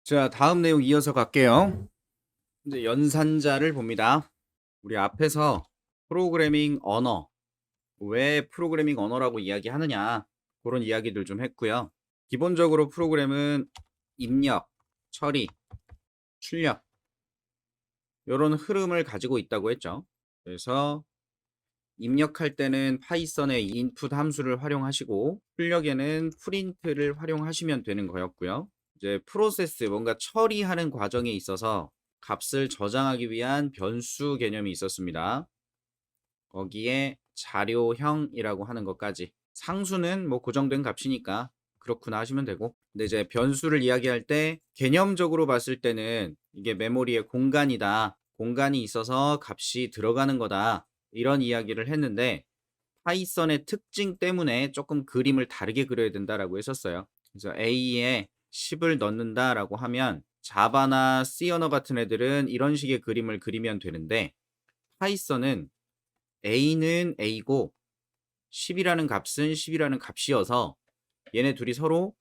자, 다음 내용 이어서 갈게요. 이제 연산자를 봅니다. 우리 앞에서 프로그래밍 언어, 왜 프로그래밍 언어라고 이야기하느냐, 그런 이야기들 좀 했고요. 기본적으로 프로그램은 입력, 처리, 출력, 이런 흐름을 가지고 있다고 했죠. 그래서 입력할 때는 파이썬의 input 함수를 활용하시고, 출력에는 프린트를 활용하시면 되는 거였고요. 이제 프로세스, 뭔가 처리하는 과정에 있어서 값을 저장하기 위한 변수 개념이 있었습니다. 거기에 자료형이라고 하는 것까지. 상수는 뭐 고정된 값이니까 그렇구나 하시면 되고, 근데 이제 변수를 이야기할 때 개념적으로 봤을 때는 이게 메모리의 공간이다, 공간이 있어서 값이 들어가는 거다, 이런 이야기를 했는데, 파이썬의 특징 때문에 조금 그림을 다르게 그려야 된다라고 했었어요. 그래서 A에 10을 넣는다라고 하면 자바나 C 언어 같은 애들은 이런 식의 그림을 그리면 되는데, 파이썬은 A는 A고 10이라는 값은 10이라는 값이어서 얘네 둘이 서로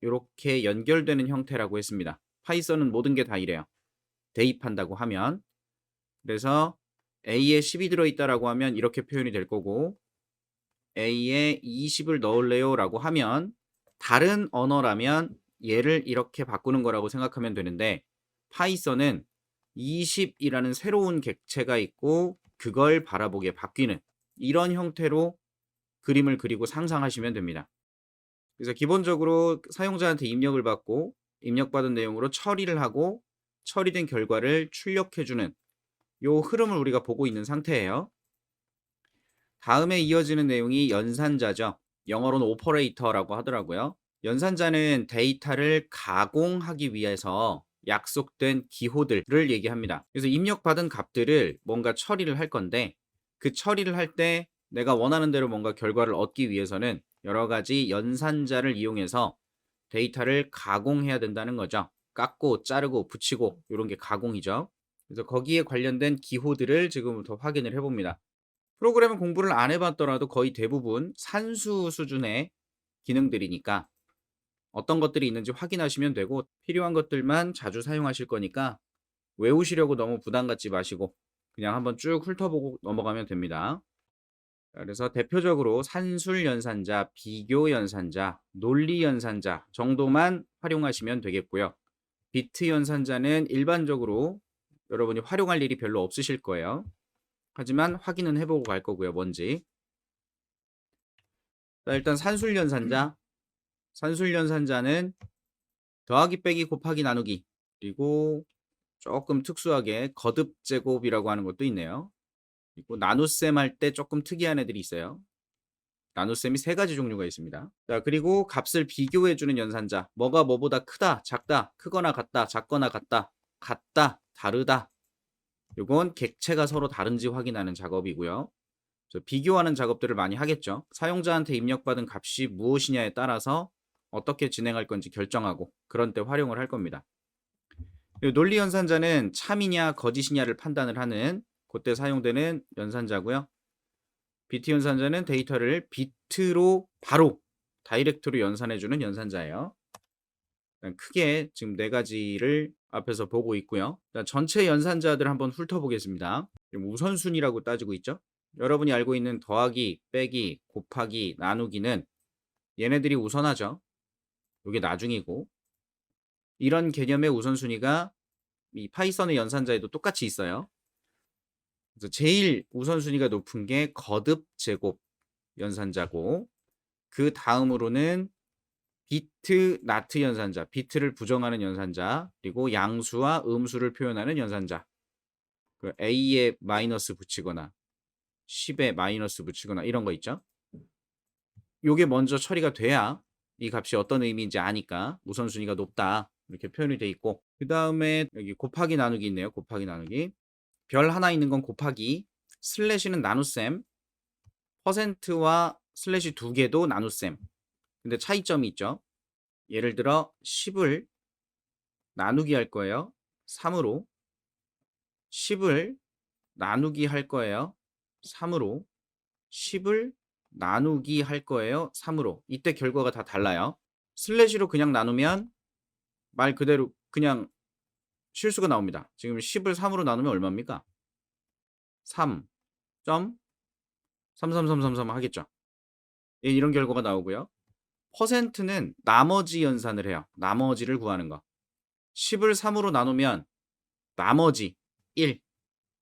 이렇게 연결되는 형태라고 했습니다. 파이썬은 모든 게 다 이래요. 대입한다고 하면. 그래서 A에 10이 들어있다라고 하면 이렇게 표현이 될 거고, A에 20을 넣을래요 라고 하면 다른 언어라면 얘를 이렇게 바꾸는 거라고 생각하면 되는데, 파이썬은 20이라는 새로운 객체가 있고 그걸 바라보게 바뀌는 이런 형태로 그림을 그리고 상상하시면 됩니다. 그래서 기본적으로 사용자한테 입력을 받고 입력받은 내용으로 처리를 하고 처리된 결과를 출력해주는 요 흐름을 우리가 보고 있는 상태예요. 다음에 이어지는 내용이 연산자죠. 영어로는 오퍼레이터라고 하더라고요. 연산자는 데이터를 가공하기 위해서 약속된 기호들을 얘기합니다. 그래서 입력받은 값들을 뭔가 처리를 할 건데, 그 처리를 할 때 내가 원하는 대로 뭔가 결과를 얻기 위해서는 여러 가지 연산자를 이용해서 데이터를 가공해야 된다는 거죠. 깎고 자르고 붙이고 이런 게 가공이죠. 그래서 거기에 관련된 기호들을 지금부터 확인을 해봅니다. 프로그램을 공부를 안 해봤더라도 거의 대부분 산수 수준의 기능들이니까 어떤 것들이 있는지 확인하시면 되고, 필요한 것들만 자주 사용하실 거니까 외우시려고 너무 부담 갖지 마시고 그냥 한번 쭉 훑어보고 넘어가면 됩니다. 그래서 대표적으로 산술 연산자, 비교 연산자, 논리 연산자 정도만 활용하시면 되겠고요. 비트 연산자는 일반적으로 여러분이 활용할 일이 별로 없으실 거예요. 하지만 확인은 해보고 갈 거고요. 뭔지. 자, 일단 산술연산자. 산술연산자는 더하기 빼기 곱하기 나누기, 그리고 조금 특수하게 거듭 제곱이라고 하는 것도 있네요. 그리고 나눗셈 할 때 조금 특이한 애들이 있어요. 나눗셈이 세 가지 종류가 있습니다. 자, 그리고 값을 비교해주는 연산자. 뭐가 뭐보다 크다, 작다, 크거나 같다, 작거나 같다, 같다, 다르다. 요건 객체가 서로 다른지 확인하는 작업이고요. 비교하는 작업들을 많이 하겠죠. 사용자한테 입력받은 값이 무엇이냐에 따라서 어떻게 진행할 건지 결정하고 그런 때 활용을 할 겁니다. 논리 연산자는 참이냐 거짓이냐를 판단을 하는 그때 사용되는 연산자고요. 비트 연산자는 데이터를 비트로 바로 다이렉트로 연산해주는 연산자예요. 크게 지금 네 가지를 앞에서 보고 있고요. 전체 연산자들 한번 훑어보겠습니다. 우선순위라고 따지고 있죠. 여러분이 알고 있는 더하기, 빼기, 곱하기, 나누기는 얘네들이 우선하죠. 이게 나중이고, 이런 개념의 우선순위가 이 파이썬의 연산자에도 똑같이 있어요. 그래서 제일 우선순위가 높은 게 거듭 제곱 연산자고, 그 다음으로는 비트 나트 연산자, 비트를 부정하는 연산자, 그리고 양수와 음수를 표현하는 연산자. A에 마이너스 붙이거나 10에 마이너스 붙이거나 이런 거 있죠. 요게 먼저 처리가 돼야 이 값이 어떤 의미인지 아니까 우선순위가 높다 이렇게 표현이 돼 있고, 그 다음에 여기 곱하기 나누기 있네요. 곱하기 나누기. 별 하나 있는 건 곱하기, 슬래시는 나눗셈, 퍼센트와 슬래시 두 개도 나눗셈. 근데 차이점이 있죠. 예를 들어 10을 나누기 할 거예요. 3으로. 10을 나누기 할 거예요. 3으로. 10을 나누기 할 거예요. 3으로. 이때 결과가 다 달라요. 슬래시로 그냥 나누면 말 그대로 그냥 실수가 나옵니다. 지금 10을 3으로 나누면 얼마입니까? 3.33333 하겠죠. 예, 이런 결과가 나오고요. 퍼센트는 나머지 연산을 해요. 나머지를 구하는 거. 10을 3으로 나누면 나머지 1.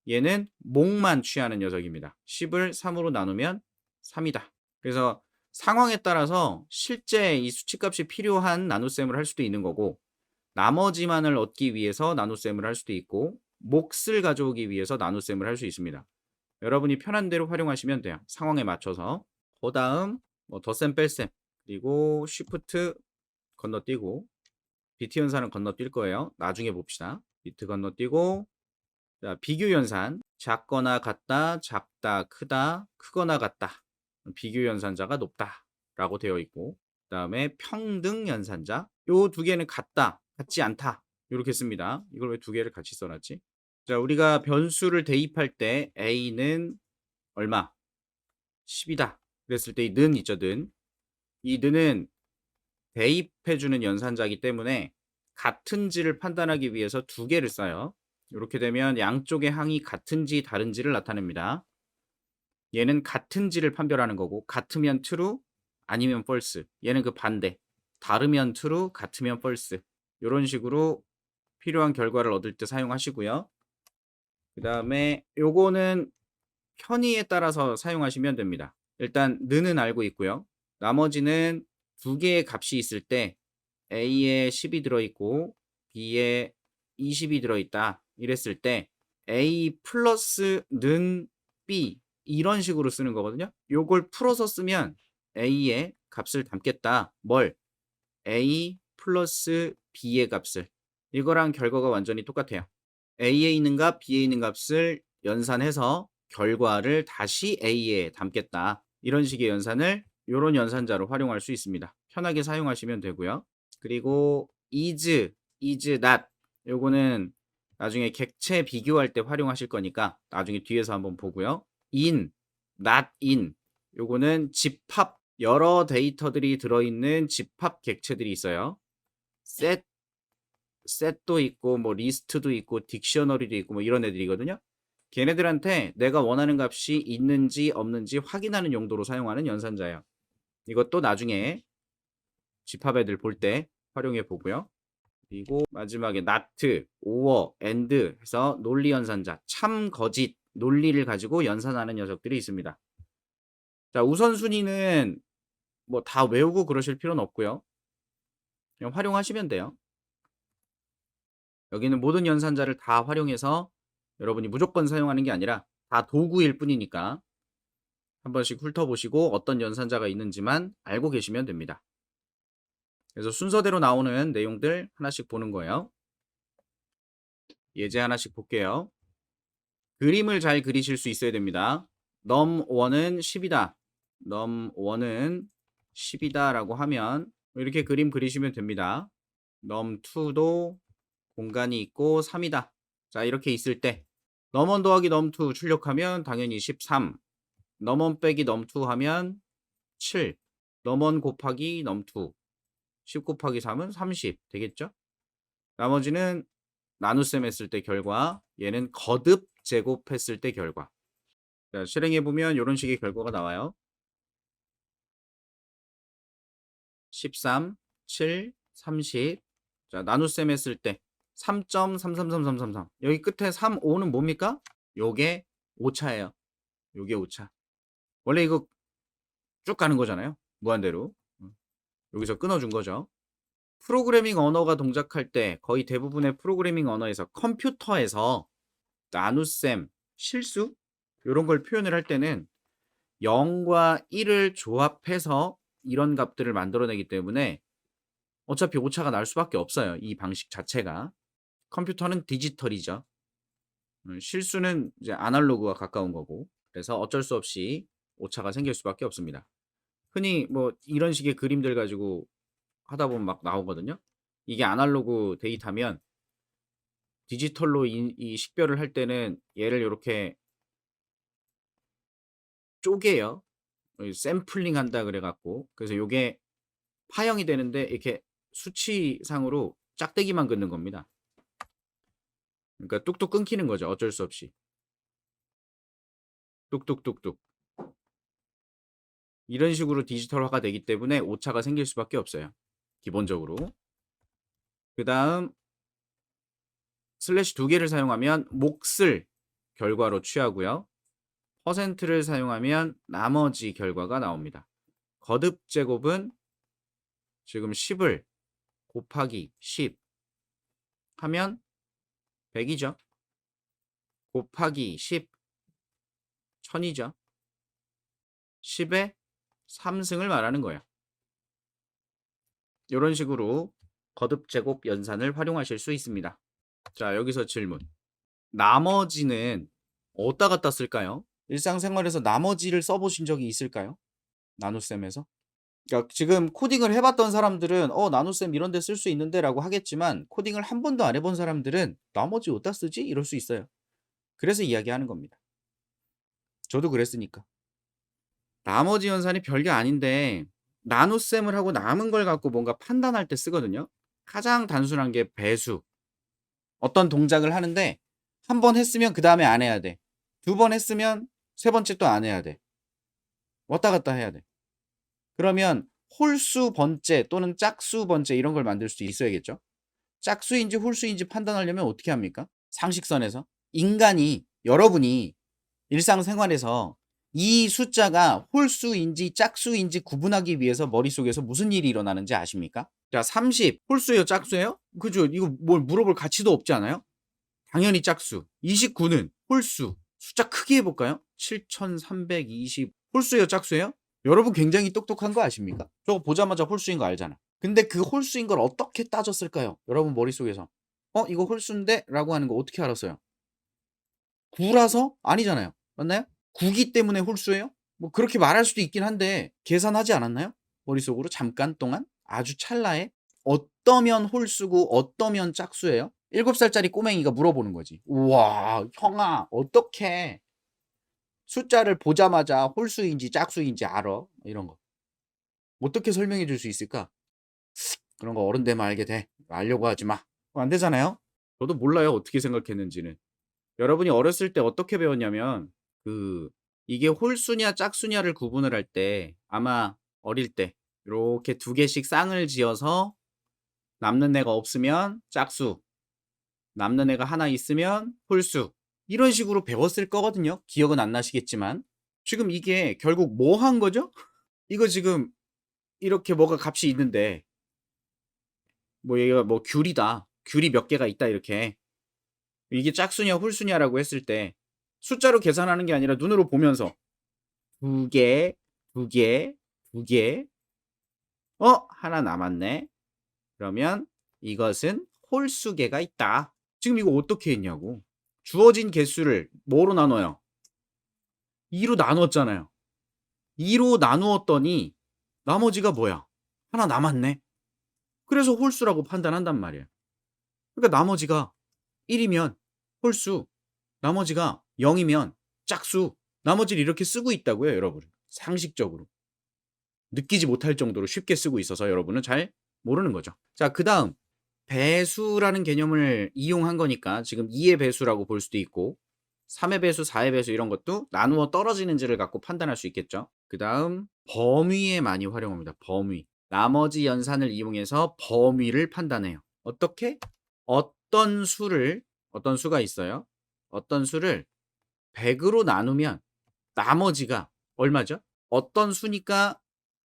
얘는 몫만 취하는 녀석입니다. 10을 3으로 나누면 3이다. 그래서 상황에 따라서 실제 이 수치값이 필요한 나눗셈을 할 수도 있는 거고, 나머지만을 얻기 위해서 나눗셈을 할 수도 있고, 몫을 가져오기 위해서 나눗셈을 할 수 있습니다. 여러분이 편한 대로 활용하시면 돼요. 상황에 맞춰서. 그 다음 뭐 덧셈 뺄셈, 그리고 쉬프트 건너뛰고, 비트 연산은 건너뛸 거예요. 나중에 봅시다. 비트 건너뛰고, 자, 비교 연산. 작거나 같다, 작다, 크다, 크거나 같다. 비교 연산자가 높다 라고 되어 있고, 그 다음에 평등 연산자. 요 두 개는 같다, 같지 않다, 이렇게 씁니다. 이걸 왜 두 개를 같이 써놨지? 자, 우리가 변수를 대입할 때 a는 얼마? 10이다 그랬을 때 이 는 있죠, 는. 이 는은 대입해주는 연산자이기 때문에 같은지를 판단하기 위해서 두 개를 써요. 이렇게 되면 양쪽의 항이 같은지 다른지를 나타냅니다. 얘는 같은지를 판별하는 거고, 같으면 true, 아니면 false. 얘는 그 반대. 다르면 true, 같으면 false. 이런 식으로 필요한 결과를 얻을 때 사용하시고요. 그 다음에 요거는 편의에 따라서 사용하시면 됩니다. 일단 는은 알고 있고요. 나머지는 두 개의 값이 있을 때 A에 10이 들어있고 B에 20이 들어있다 이랬을 때 A 플러스 는 B 이런 식으로 쓰는 거거든요. 요걸 풀어서 쓰면 A의 값을 담겠다. 뭘? A 플러스 B의 값을. 이거랑 결과가 완전히 똑같아요. A에 있는 값, B에 있는 값을 연산해서 결과를 다시 A에 담겠다. 이런 식의 연산을 요런 연산자로 활용할 수 있습니다. 편하게 사용하시면 되고요. 그리고 is not 요거는 나중에 객체 비교할 때 활용하실 거니까 나중에 뒤에서 한번 보고요. in, not in 요거는 집합, 여러 데이터들이 들어있는 집합 객체들이 있어요. 셋도 있고 뭐 리스트도 있고 딕셔너리도 있고 뭐 이런 애들이거든요. 걔네들한테 내가 원하는 값이 있는지 없는지 확인하는 용도로 사용하는 연산자예요. 이것도 나중에 집합 애들 볼 때 활용해 보고요. 그리고 마지막에 not, or, and 해서 논리 연산자, 참, 거짓, 논리를 가지고 연산하는 녀석들이 있습니다. 자, 우선순위는 뭐 다 외우고 그러실 필요는 없고요. 그냥 활용하시면 돼요. 여기는 모든 연산자를 다 활용해서 여러분이 무조건 사용하는 게 아니라 다 도구일 뿐이니까 한 번씩 훑어보시고 어떤 연산자가 있는지만 알고 계시면 됩니다. 그래서 순서대로 나오는 내용들 하나씩 보는 거예요. 예제 하나씩 볼게요. 그림을 잘 그리실 수 있어야 됩니다. num1은 10이다. num1은 10이다 라고 하면 이렇게 그림 그리시면 됩니다. num2도 공간이 있고 3이다. 자, 이렇게 있을 때 num1 더하기 num2 출력하면 당연히 13. num1 빼기 num2 하면 7. num1 곱하기 num2 10 곱하기 3은 30 되겠죠? 나머지는 나눗셈 했을 때 결과, 얘는 거듭 제곱했을 때 결과. 자, 실행해 보면 이런 식의 결과가 나와요. 13, 7, 30. 자, 나눗셈 했을 때 3.333333. 여기 끝에 3, 5는 뭡니까? 요게 오차예요. 요게 오차. 원래 이거 쭉 가는 거잖아요. 무한대로. 여기서 끊어준 거죠. 프로그래밍 언어가 동작할 때 거의 대부분의 프로그래밍 언어에서 컴퓨터에서 나눗셈, 실수 이런 걸 표현을 할 때는 0과 1을 조합해서 이런 값들을 만들어내기 때문에 어차피 오차가 날 수밖에 없어요. 이 방식 자체가. 컴퓨터는 디지털이죠. 실수는 이제 아날로그와 가까운 거고. 그래서 어쩔 수 없이 오차가 생길 수밖에 없습니다. 흔히 뭐 이런 식의 그림들 가지고 하다 보면 막 나오거든요. 이게 아날로그 데이터면 디지털로 이 식별을 할 때는 얘를 이렇게 쪼개요. 샘플링 한다 그래 갖고. 그래서 요게 파형이 되는데 이렇게 수치상으로 짝대기만 긋는 겁니다. 그러니까 뚝뚝 끊기는 거죠. 어쩔 수 없이. 뚝뚝뚝뚝. 이런 식으로 디지털화가 되기 때문에 오차가 생길 수밖에 없어요. 기본적으로. 그 다음 슬래시 2개를 사용하면 몫을 결과로 취하고요. 퍼센트를 사용하면 나머지 결과가 나옵니다. 거듭 제곱은 지금 10을 곱하기 10 하면 100이죠. 곱하기 10 1000이죠. 10의 3승을 말하는 거예요. 이런 식으로 거듭 제곱 연산을 활용하실 수 있습니다. 자, 여기서 질문. 나머지는 어디다 갖다 쓸까요? 일상생활에서 나머지를 써보신 적이 있을까요? 나눗셈에서? 그러니까 지금 코딩을 해봤던 사람들은 나눗셈 이런 데 쓸 수 있는데 라고 하겠지만 코딩을 한 번도 안 해본 사람들은 나머지 어디다 쓰지? 이럴 수 있어요. 그래서 이야기하는 겁니다. 저도 그랬으니까. 나머지 연산이 별게 아닌데 나눗셈을 하고 남은 걸 갖고 뭔가 판단할 때 쓰거든요. 가장 단순한 게 배수. 어떤 동작을 하는데 한 번 했으면 그 다음에 안 해야 돼. 2번 했으면 세 번째 또 안 해야 돼. 왔다 갔다 해야 돼. 그러면 홀수 번째 또는 짝수 번째 이런 걸 만들 수 있어야겠죠. 짝수인지 홀수인지 판단하려면 어떻게 합니까? 상식선에서. 인간이 여러분이 일상생활에서 이 숫자가 홀수인지 짝수인지 구분하기 위해서 머릿속에서 무슨 일이 일어나는지 아십니까? 자, 30 홀수예요, 짝수예요? 그죠? 이거 뭘 물어볼 가치도 없지 않아요? 당연히 짝수. 29는 홀수. 숫자 크게 해볼까요? 7320 홀수예요, 짝수예요? 여러분 굉장히 똑똑한 거 아십니까? 저거 보자마자 홀수인 거 알잖아. 근데 그 홀수인 걸 어떻게 따졌을까요? 여러분 머릿속에서. 이거 홀수인데? 라고 하는 거 어떻게 알았어요? 9라서? 아니잖아요. 맞나요? 9기 때문에 홀수예요? 뭐 그렇게 말할 수도 있긴 한데 계산하지 않았나요? 머릿속으로 잠깐 동안? 아주 찰나에? 어떠면 홀수고 어떠면 짝수예요? 7살짜리 꼬맹이가 물어보는 거지. 우와, 형아, 어떻게 숫자를 보자마자 홀수인지 짝수인지 알아? 이런 거. 어떻게 설명해 줄 수 있을까? 그런 거 어른 되면 알게 돼. 알려고 하지 마. 안 되잖아요? 저도 몰라요. 어떻게 생각했는지는. 여러분이 어렸을 때 어떻게 배웠냐면, 이게 홀수냐 짝수냐를 구분을 할 때, 아마 어릴 때, 이렇게 2개씩 쌍을 지어서 남는 애가 없으면 짝수, 남는 애가 하나 있으면 홀수. 이런 식으로 배웠을 거거든요. 기억은 안 나시겠지만. 지금 이게 결국 뭐 한 거죠? 이거 지금 이렇게 뭐가 값이 있는데, 뭐 얘가 뭐 귤이다. 귤이 몇 개가 있다, 이렇게. 이게 짝수냐 홀수냐라고 했을 때, 숫자로 계산하는 게 아니라 눈으로 보면서, 2개, 2개, 2개, 하나 남았네. 그러면 이것은 홀수개가 있다. 지금 이거 어떻게 했냐고. 주어진 개수를 뭐로 나눠요? 2로 나누었잖아요. 2로 나누었더니 나머지가 뭐야? 하나 남았네. 그래서 홀수라고 판단한단 말이에요. 그러니까 나머지가 1이면 홀수, 나머지가 0이면 짝수, 나머지를 이렇게 쓰고 있다고요, 여러분. 상식적으로. 느끼지 못할 정도로 쉽게 쓰고 있어서 여러분은 잘 모르는 거죠. 자, 그 다음 배수라는 개념을 이용한 거니까 지금 2의 배수라고 볼 수도 있고 3의 배수, 4의 배수 이런 것도 나누어 떨어지는지를 갖고 판단할 수 있겠죠. 그 다음 범위에 많이 활용합니다. 범위. 나머지 연산을 이용해서 범위를 판단해요. 어떻게? 어떤 수가 있어요. 어떤 수를 100으로 나누면 나머지가 얼마죠? 어떤 수니까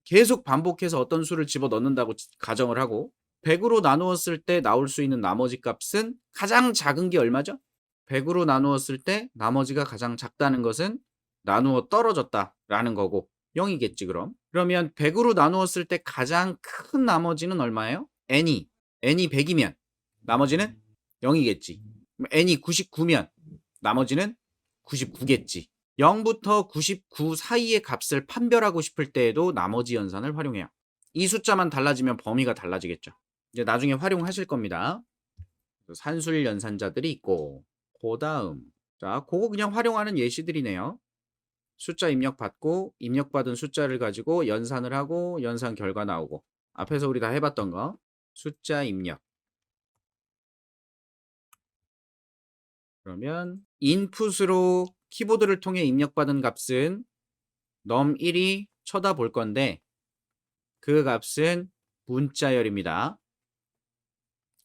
계속 반복해서 어떤 수를 집어넣는다고 가정을 하고 100으로 나누었을 때 나올 수 있는 나머지 값은 가장 작은 게 얼마죠? 100으로 나누었을 때 나머지가 가장 작다는 것은 나누어 떨어졌다라는 거고 0이겠지 그럼. 그러면 100으로 나누었을 때 가장 큰 나머지는 얼마예요? n이 100이면 나머지는 0이겠지. n이 99면 나머지는 99겠지. 0부터 99 사이의 값을 판별하고 싶을 때에도 나머지 연산을 활용해요. 이 숫자만 달라지면 범위가 달라지겠죠. 이제 나중에 활용하실 겁니다. 산술 연산자들이 있고 그 다음 자 그거 그냥 활용하는 예시들이네요. 숫자 입력받고 입력받은 숫자를 가지고 연산을 하고 연산 결과 나오고 앞에서 우리 다 해봤던 거 숫자 입력 그러면 인풋으로 키보드를 통해 입력받은 값은 num1이 쳐다볼 건데 그 값은 문자열입니다.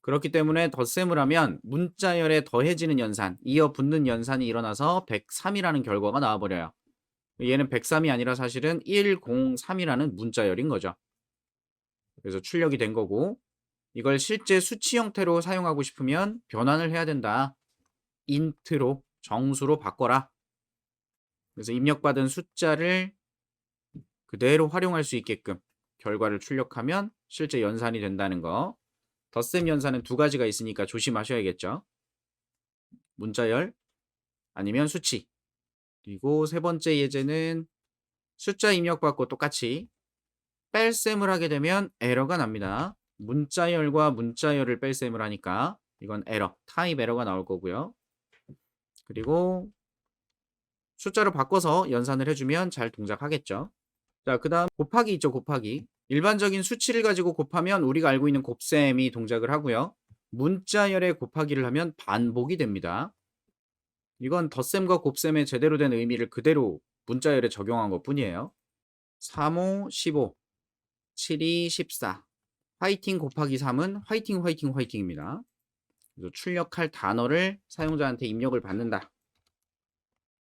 그렇기 때문에 덧셈을 하면 문자열에 더해지는 연산, 이어 붙는 연산이 일어나서 103이라는 결과가 나와버려요. 얘는 103이 아니라 사실은 103이라는 문자열인 거죠. 그래서 출력이 된 거고, 이걸 실제 수치 형태로 사용하고 싶으면 변환을 해야 된다. int로, 정수로 바꿔라. 그래서 입력받은 숫자를 그대로 활용할 수 있게끔 결과를 출력하면 실제 연산이 된다는 거. 덧셈 연산은 두 가지가 있으니까 조심하셔야겠죠. 문자열 아니면 수치. 그리고 세 번째 예제는 숫자 입력받고 똑같이 뺄셈을 하게 되면 에러가 납니다. 문자열과 문자열을 뺄셈을 하니까 이건 에러, 타입 에러가 나올 거고요. 그리고 숫자로 바꿔서 연산을 해주면 잘 동작하겠죠. 자, 그 다음 곱하기 있죠, 곱하기. 일반적인 수치를 가지고 곱하면 우리가 알고 있는 곱셈이 동작을 하고요. 문자열에 곱하기를 하면 반복이 됩니다. 이건 덧셈과 곱셈의 제대로 된 의미를 그대로 문자열에 적용한 것 뿐이에요. 3호 15, 7이 14. 화이팅 곱하기 3은 화이팅 화이팅 화이팅입니다. 그래서 출력할 단어를 사용자한테 입력을 받는다.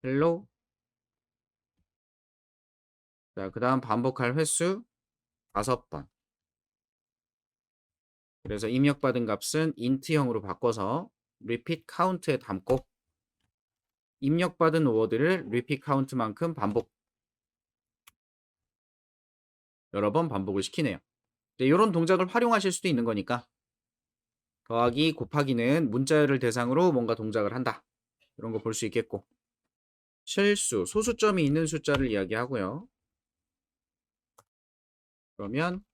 헬로. 자, 그 다음 반복할 횟수 5번. 그래서 입력받은 값은 int형으로 바꿔서 repeat count에 담고 입력받은 워드를 repeat count만큼 반복 여러 번 반복을 시키네요. 이런 동작을 활용하실 수도 있는 거니까 더하기 곱하기는 문자열을 대상으로 뭔가 동작을 한다. 이런 거 볼 수 있겠고 실수, 소수점이 있는 숫자를 이야기하고요. 그러면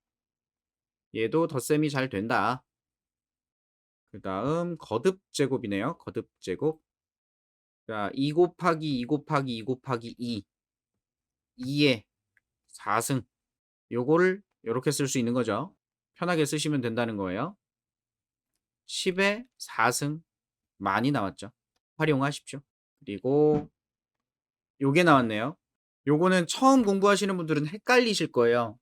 얘도 덧셈이 잘 된다. 그 다음 거듭 제곱이네요. 거듭 제곱. 자, 2 곱하기 2 곱하기 2 곱하기 2 2의 4승. 요거를 이렇게 쓸 수 있는 거죠. 편하게 쓰시면 된다는 거예요. 10의 4승 많이 나왔죠. 활용하십시오. 그리고 요게 나왔네요. 요거는 처음 공부하시는 분들은 헷갈리실 거예요.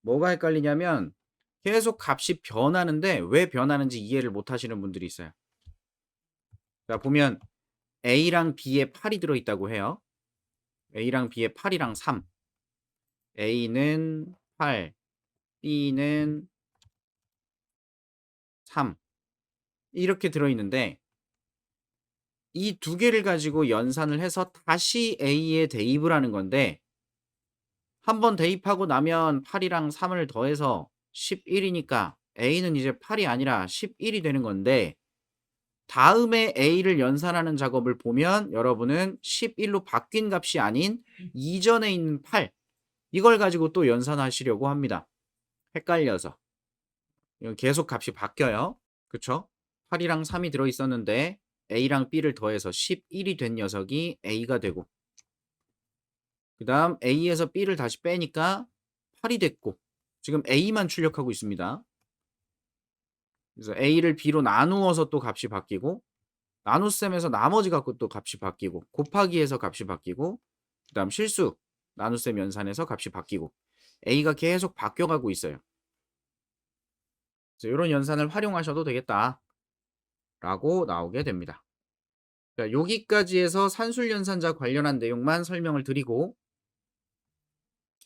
뭐가 헷갈리냐면 계속 값이 변하는데 왜 변하는지 이해를 못 하시는 분들이 있어요. 자, 보면 A랑 B에 8이 들어있다고 해요. A랑 B에 8이랑 3. A는 8, B는 3. 이렇게 들어있는데 이 두 개를 가지고 연산을 해서 다시 A에 대입을 하는 건데 한번 대입하고 나면 8이랑 3을 더해서 11이니까 A는 이제 8이 아니라 11이 되는 건데 다음에 A를 연산하는 작업을 보면 여러분은 11로 바뀐 값이 아닌 이전에 있는 8 이걸 가지고 또 연산하시려고 합니다. 헷갈려서. 이건 계속 값이 바뀌어요. 그쵸? 8이랑 3이 들어있었는데 A랑 B를 더해서 11이 된 녀석이 A가 되고 그 다음 A에서 B를 다시 빼니까 8이 됐고 지금 A만 출력하고 있습니다. 그래서 A를 B로 나누어서 또 값이 바뀌고 나눗셈에서 나머지 갖고 또 값이 바뀌고 곱하기에서 값이 바뀌고 그 다음 실수 나눗셈 연산에서 값이 바뀌고 A가 계속 바뀌어가고 있어요. 그래서 이런 연산을 활용하셔도 되겠다 라고 나오게 됩니다. 자, 여기까지 해서 산술연산자 관련한 내용만 설명을 드리고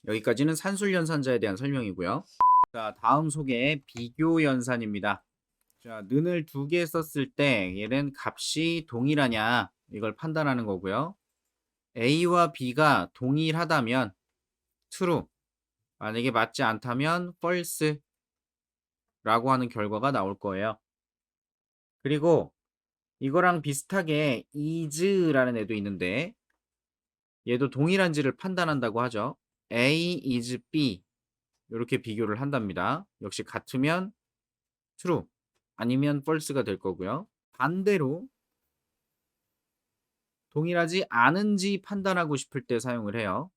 여기까지는 산술연산자에 대한 설명이고요. 자, 다음 소개 비교연산입니다. 자, 는을 두 개 썼을 때 얘는 값이 동일하냐 이걸 판단하는 거고요. A와 B가 동일하다면 true, 만약에 맞지 않다면 false 라고 하는 결과가 나올 거예요. 그리고 이거랑 비슷하게 is라는 애도 있는데 얘도 동일한지를 판단한다고 하죠. A is B 이렇게 비교를 한답니다. 역시 같으면 true 아니면 false가 될 거고요. 반대로 동일하지 않은지 판단하고 싶을 때 사용을 해요.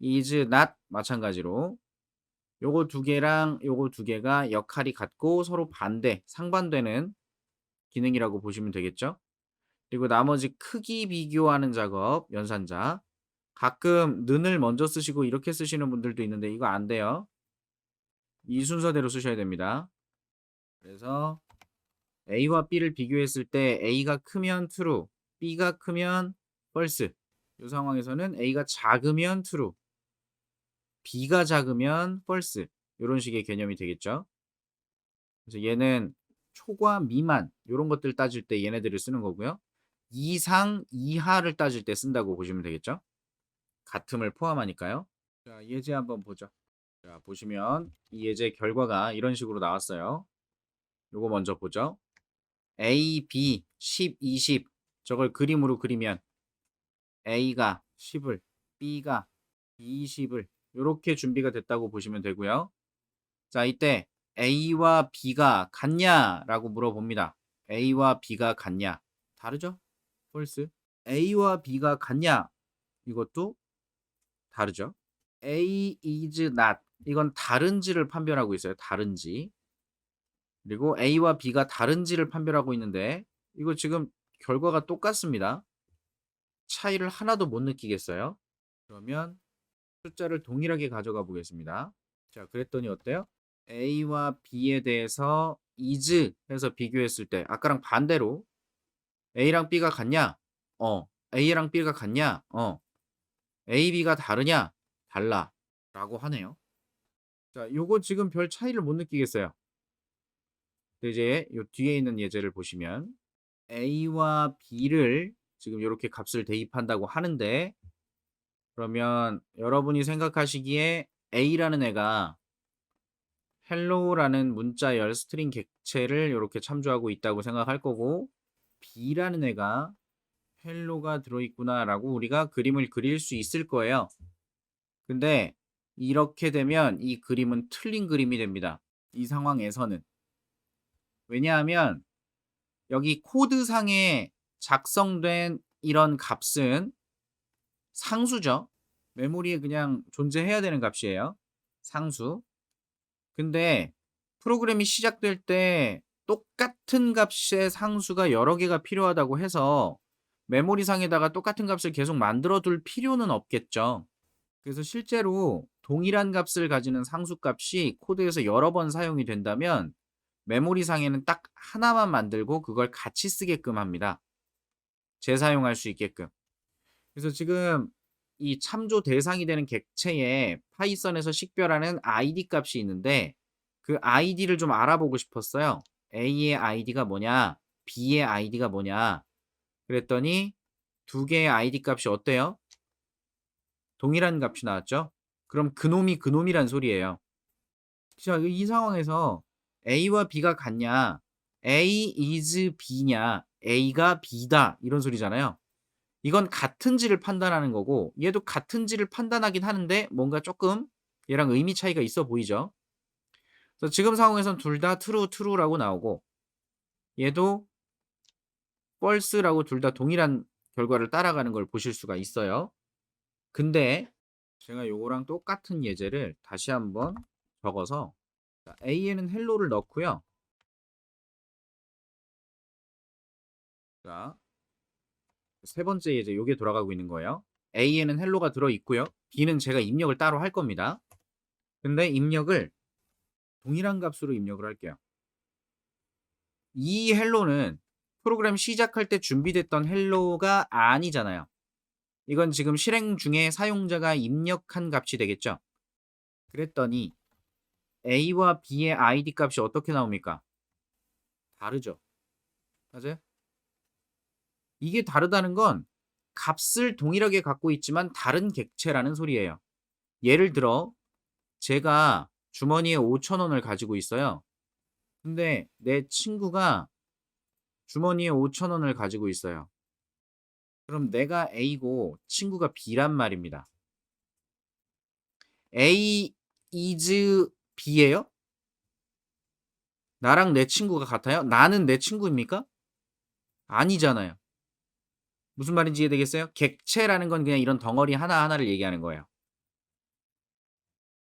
is not 마찬가지로 요거 두 개랑 요거 두 개가 역할이 같고 서로 반대, 상반되는 기능이라고 보시면 되겠죠. 그리고 나머지 크기 비교하는 작업, 연산자. 가끔 는을 먼저 쓰시고 이렇게 쓰시는 분들도 있는데 이거 안 돼요. 이 순서대로 쓰셔야 됩니다. 그래서 A와 B를 비교했을 때 A가 크면 true, B가 크면 false. 이 상황에서는 A가 작으면 true, B가 작으면 false. 이런 식의 개념이 되겠죠. 그래서 얘는 초과 미만 이런 것들 따질 때 얘네들을 쓰는 거고요. 이상 이하를 따질 때 쓴다고 보시면 되겠죠. 같음을 포함하니까요. 자, 예제 한번 보죠. 자, 보시면 이 예제 결과가 이런 식으로 나왔어요. 요거 먼저 보죠. A, B, 10, 20 저걸 그림으로 그리면 A가 10을, B가 20을 이렇게 준비가 됐다고 보시면 되고요. 자, 이때 A와 B가 같냐라고 물어봅니다. A와 B가 같냐? 다르죠? false. A와 B가 같냐? 이것도 다르죠? A is not. 이건 다른지를 판별하고 있어요. 다른지. 그리고 A와 B가 다른지를 판별하고 있는데 이거 지금 결과가 똑같습니다. 차이를 하나도 못 느끼겠어요? 그러면 숫자를 동일하게 가져가 보겠습니다. 자, 그랬더니 어때요? A와 B에 대해서 is 해서 비교했을 때 아까랑 반대로 A랑 B가 같냐? A랑 B가 같냐? A, B가 다르냐? 달라. 라고 하네요. 자, 요거 지금 별 차이를 못 느끼겠어요. 이제 요 뒤에 있는 예제를 보시면 A와 B를 지금 이렇게 값을 대입한다고 하는데 그러면 여러분이 생각하시기에 A라는 애가 hello라는 문자열 스트링 객체를 이렇게 참조하고 있다고 생각할 거고 B라는 애가 hello가 들어있구나라고 우리가 그림을 그릴 수 있을 거예요. 근데 이렇게 되면 이 그림은 틀린 그림이 됩니다. 이 상황에서는. 왜냐하면 여기 코드상에 작성된 이런 값은 상수죠. 메모리에 그냥 존재해야 되는 값이에요. 상수. 근데 프로그램이 시작될 때 똑같은 값의 상수가 여러 개가 필요하다고 해서 메모리상에다가 똑같은 값을 계속 만들어 둘 필요는 없겠죠. 그래서 실제로 동일한 값을 가지는 상수값이 코드에서 여러 번 사용이 된다면 메모리상에는 딱 하나만 만들고 그걸 같이 쓰게끔 합니다. 재사용할 수 있게끔. 그래서 지금 이 참조 대상이 되는 객체에 파이썬에서 식별하는 id 값이 있는데 그 id를 좀 알아보고 싶었어요. A의 id가 뭐냐? B의 id가 뭐냐? 그랬더니 두 개의 id 값이 어때요? 동일한 값이 나왔죠? 그럼 그놈이 그놈이란 소리예요. 자, 이 상황에서 A와 B가 같냐? A is B냐? A가 B다. 이런 소리잖아요. 이건 같은지를 판단하는 거고 얘도 같은지를 판단하긴 하는데 뭔가 조금 얘랑 의미 차이가 있어 보이죠? 그래서 지금 상황에선 둘 다 true, true라고 나오고 얘도 false라고 둘 다 동일한 결과를 따라가는 걸 보실 수가 있어요. 근데 제가 요거랑 똑같은 예제를 다시 한번 적어서 A에는 hello를 넣고요. 자, 세 번째 예제 요게 돌아가고 있는 거예요. A에는 hello가 들어있고요. B는 제가 입력을 따로 할 겁니다. 근데 입력을 동일한 값으로 입력을 할게요. 이 hello는 프로그램 시작할 때 준비됐던 hello가 아니잖아요. 이건 지금 실행 중에 사용자가 입력한 값이 되겠죠. 그랬더니 A와 B의 id 값이 어떻게 나옵니까? 다르죠. 맞아요? 이게 다르다는 건 값을 동일하게 갖고 있지만 다른 객체라는 소리예요. 예를 들어 제가 주머니에 5,000원을 가지고 있어요. 근데 내 친구가 주머니에 5,000원을 가지고 있어요. 그럼 내가 A고 친구가 B란 말입니다. A is B예요? 나랑 내 친구가 같아요? 나는 내 친구입니까? 아니잖아요. 무슨 말인지 이해되겠어요? 객체라는 건 그냥 이런 덩어리 하나하나를 얘기하는 거예요.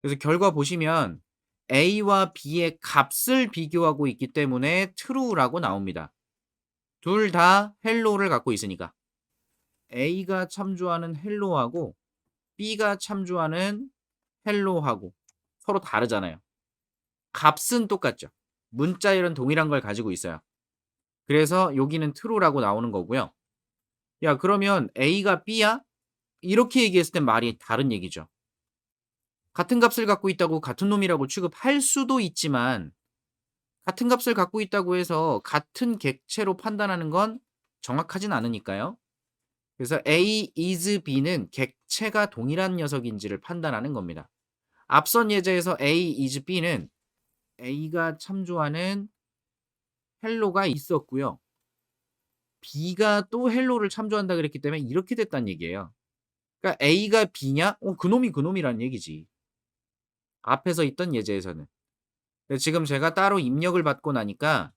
그래서 결과 보시면 A와 B의 값을 비교하고 있기 때문에 true라고 나옵니다. 둘 다 헬로를 갖고 있으니까. A가 참조하는 헬로하고 B가 참조하는 헬로하고 서로 다르잖아요. 값은 똑같죠. 문자열은 동일한 걸 가지고 있어요. 그래서 여기는 true라고 나오는 거고요. 야, 그러면 A가 B야? 이렇게 얘기했을 땐 말이 다른 얘기죠. 같은 값을 갖고 있다고 같은 놈이라고 취급할 수도 있지만 같은 값을 갖고 있다고 해서 같은 객체로 판단하는 건 정확하진 않으니까요. 그래서 A is B는 객체가 동일한 녀석인지를 판단하는 겁니다. 앞선 예제에서 A is B는 A가 참조하는 헬로가 있었고요. B가 또 헬로를 참조한다 그랬기 때문에 이렇게 됐다는 얘기예요. 그러니까 A가 B냐? 그놈이 그놈이라는 얘기지. 앞에서 있던 예제에서는. 근데 지금 제가 따로 입력을 받고 나니까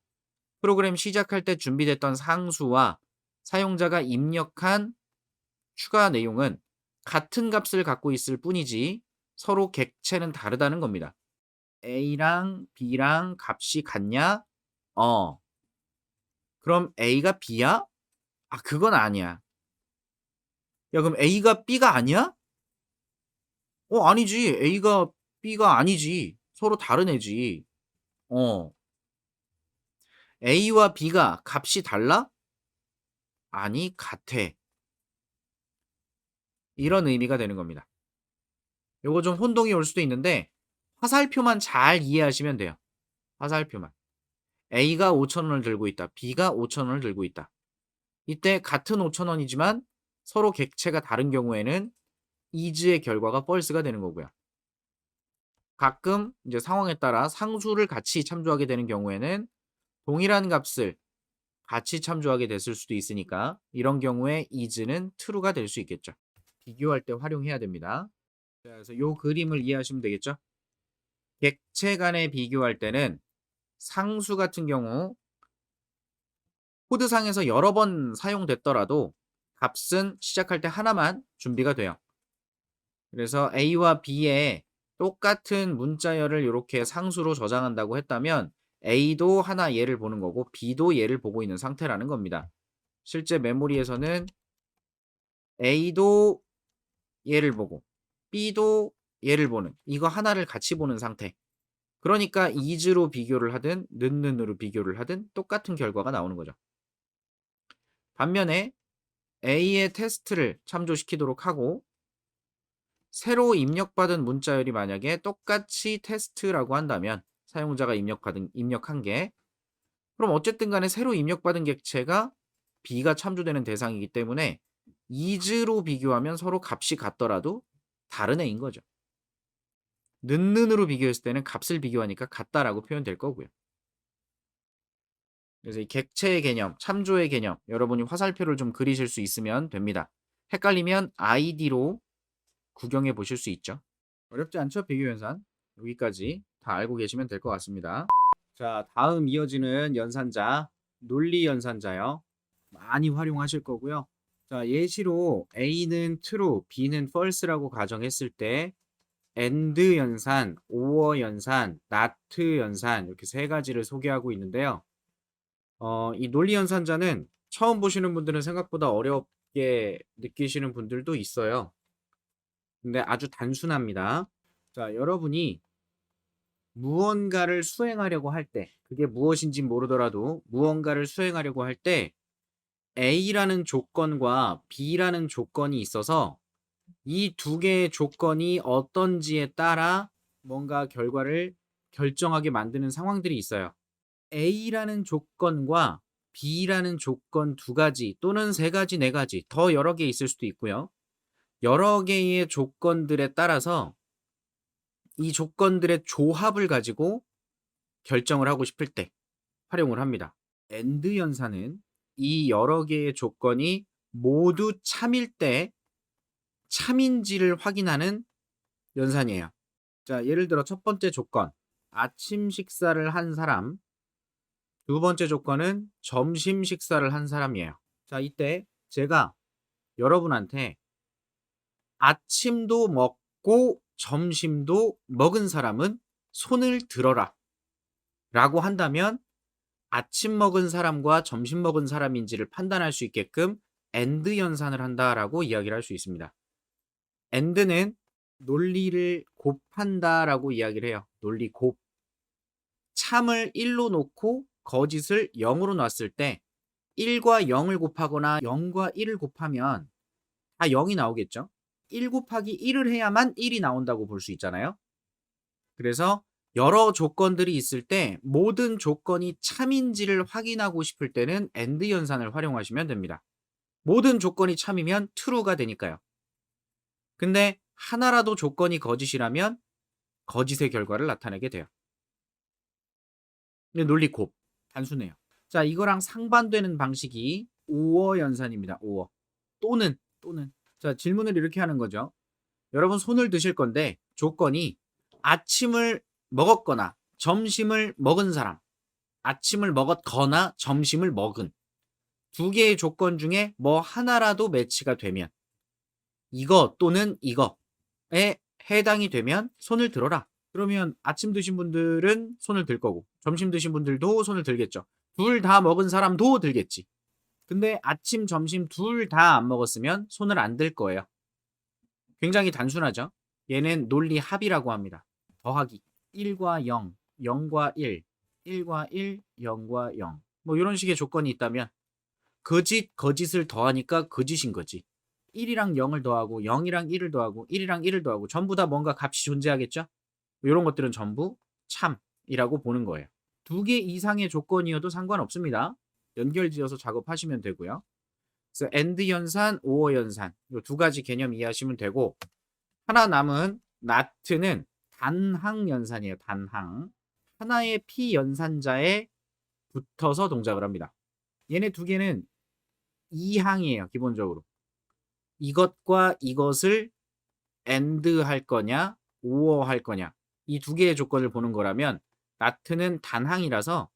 프로그램 시작할 때 준비됐던 상수와 사용자가 입력한 추가 내용은 같은 값을 갖고 있을 뿐이지 서로 객체는 다르다는 겁니다. A랑 B랑 값이 같냐? 그럼 A가 B야? 그건 아니야. 야, 그럼 A가 B가 아니야? 아니지. A가 B가 아니지. 서로 다른 애지. A와 B가 값이 달라? 아니, 같아. 이런 의미가 되는 겁니다. 요거 좀 혼동이 올 수도 있는데 화살표만 잘 이해하시면 돼요. 화살표만. A가 5,000원을 들고 있다. B가 5,000원을 들고 있다. 이때 같은 5,000원이지만 서로 객체가 다른 경우에는 is의 결과가 false가 되는 거고요. 가끔 이제 상황에 따라 상수를 같이 참조하게 되는 경우에는 동일한 값을 같이 참조하게 됐을 수도 있으니까 이런 경우에 is는 true가 될 수 있겠죠. 비교할 때 활용해야 됩니다. 자, 그래서 이 그림을 이해하시면 되겠죠. 객체 간에 비교할 때는 상수 같은 경우 코드상에서 여러 번 사용됐더라도 값은 시작할 때 하나만 준비가 돼요. 그래서 A와 B에 똑같은 문자열을 이렇게 상수로 저장한다고 했다면 A도 하나 얘를 보는 거고 B도 얘를 보고 있는 상태라는 겁니다. 실제 메모리에서는 A도 얘를 보고 B도 얘를 보는 이거 하나를 같이 보는 상태. 그러니까 is로 비교를 하든 는으로 비교를 하든 똑같은 결과가 나오는 거죠. 반면에 A의 테스트를 참조시키도록 하고 새로 입력받은 문자열이 만약에 똑같이 테스트라고 한다면 사용자가 입력한 게 그럼 어쨌든 간에 새로 입력받은 객체가 B가 참조되는 대상이기 때문에 is로 비교하면 서로 값이 같더라도 다른 애인 거죠. 는으로 비교했을 때는 값을 비교하니까 같다라고 표현될 거고요. 그래서 이 객체의 개념, 참조의 개념 여러분이 화살표를 좀 그리실 수 있으면 됩니다. 헷갈리면 id로 구경해 보실 수 있죠. 어렵지 않죠? 비교연산. 여기까지 다 알고 계시면 될 것 같습니다. 자, 다음 이어지는 연산자, 논리연산자요. 많이 활용하실 거고요. 자, 예시로 A는 true, B는 false라고 가정했을 때 and 연산, or 연산, not 연산 이렇게 세 가지를 소개하고 있는데요. 이 논리연산자는 처음 보시는 분들은 생각보다 어렵게 느끼시는 분들도 있어요. 근데 아주 단순합니다. 자, 여러분이 무언가를 수행하려고 할 때, 그게 무엇인지 모르더라도 무언가를 수행하려고 할 때 A라는 조건과 B라는 조건이 있어서 이 두 개의 조건이 어떤지에 따라 뭔가 결과를 결정하게 만드는 상황들이 있어요. A라는 조건과 B라는 조건 두 가지 또는 세 가지, 네 가지, 더 여러 개 있을 수도 있고요. 여러 개의 조건들에 따라서 이 조건들의 조합을 가지고 결정을 하고 싶을 때 활용을 합니다. AND 연산은 이 여러 개의 조건이 모두 참일 때 참인지를 확인하는 연산이에요. 자, 예를 들어 첫 번째 조건, 아침 식사를 한 사람. 두 번째 조건은 점심 식사를 한 사람이에요. 자, 이때 제가 여러분한테 아침도 먹고 점심도 먹은 사람은 손을 들어라 라고 한다면 아침 먹은 사람과 점심 먹은 사람인지를 판단할 수 있게끔 AND 연산을 한다라고 이야기를 할 수 있습니다. AND는 논리를 곱한다라고 이야기를 해요. 논리 곱. 참을 1로 놓고 거짓을 0으로 놨을 때 1과 0을 곱하거나 0과 1을 곱하면 다 0이 나오겠죠. 1 곱하기 1을 해야만 1이 나온다고 볼 수 있잖아요. 그래서 여러 조건들이 있을 때 모든 조건이 참인지를 확인하고 싶을 때는 AND 연산을 활용하시면 됩니다. 모든 조건이 참이면 true가 되니까요. 근데 하나라도 조건이 거짓이라면 거짓의 결과를 나타내게 돼요. 근데 논리 곱. 단순해요. 자, 이거랑 상반되는 방식이 오어 연산입니다. 오어. 또는. 자, 질문을 이렇게 하는 거죠. 여러분 손을 드실 건데 조건이 아침을 먹었거나 점심을 먹은 사람, 아침을 먹었거나 점심을 먹은 두 개의 조건 중에 뭐 하나라도 매치가 되면 이거 또는 이거에 해당이 되면 손을 들어라. 그러면 아침 드신 분들은 손을 들 거고 점심 드신 분들도 손을 들겠죠. 둘 다 먹은 사람도 들겠지. 근데 아침, 점심 둘 다 안 먹었으면 손을 안 들 거예요. 굉장히 단순하죠. 얘는 논리 합이라고 합니다. 더하기 1과 0, 0과 1, 1과 1, 0과 0. 뭐 이런 식의 조건이 있다면 거짓을 더하니까 거짓인 거지. 1이랑 0을 더하고 0이랑 1을 더하고 1이랑 1을 더하고 전부 다 뭔가 값이 존재하겠죠? 이런 것들은 전부 참이라고 보는 거예요. 두 개 이상의 조건이어도 상관없습니다. 연결지어서 작업하시면 되고요. 그래서 AND 연산, OR 연산 이 두 가지 개념 이해하시면 되고 하나 남은 NOT는 단항 연산이에요. 단항. 하나의 P 연산자에 붙어서 동작을 합니다. 얘네 두 개는 이항이에요. 기본적으로. 이것과 이것을 AND 할 거냐, OR 할 거냐 이 두 개의 조건을 보는 거라면 NOT는 단항이라서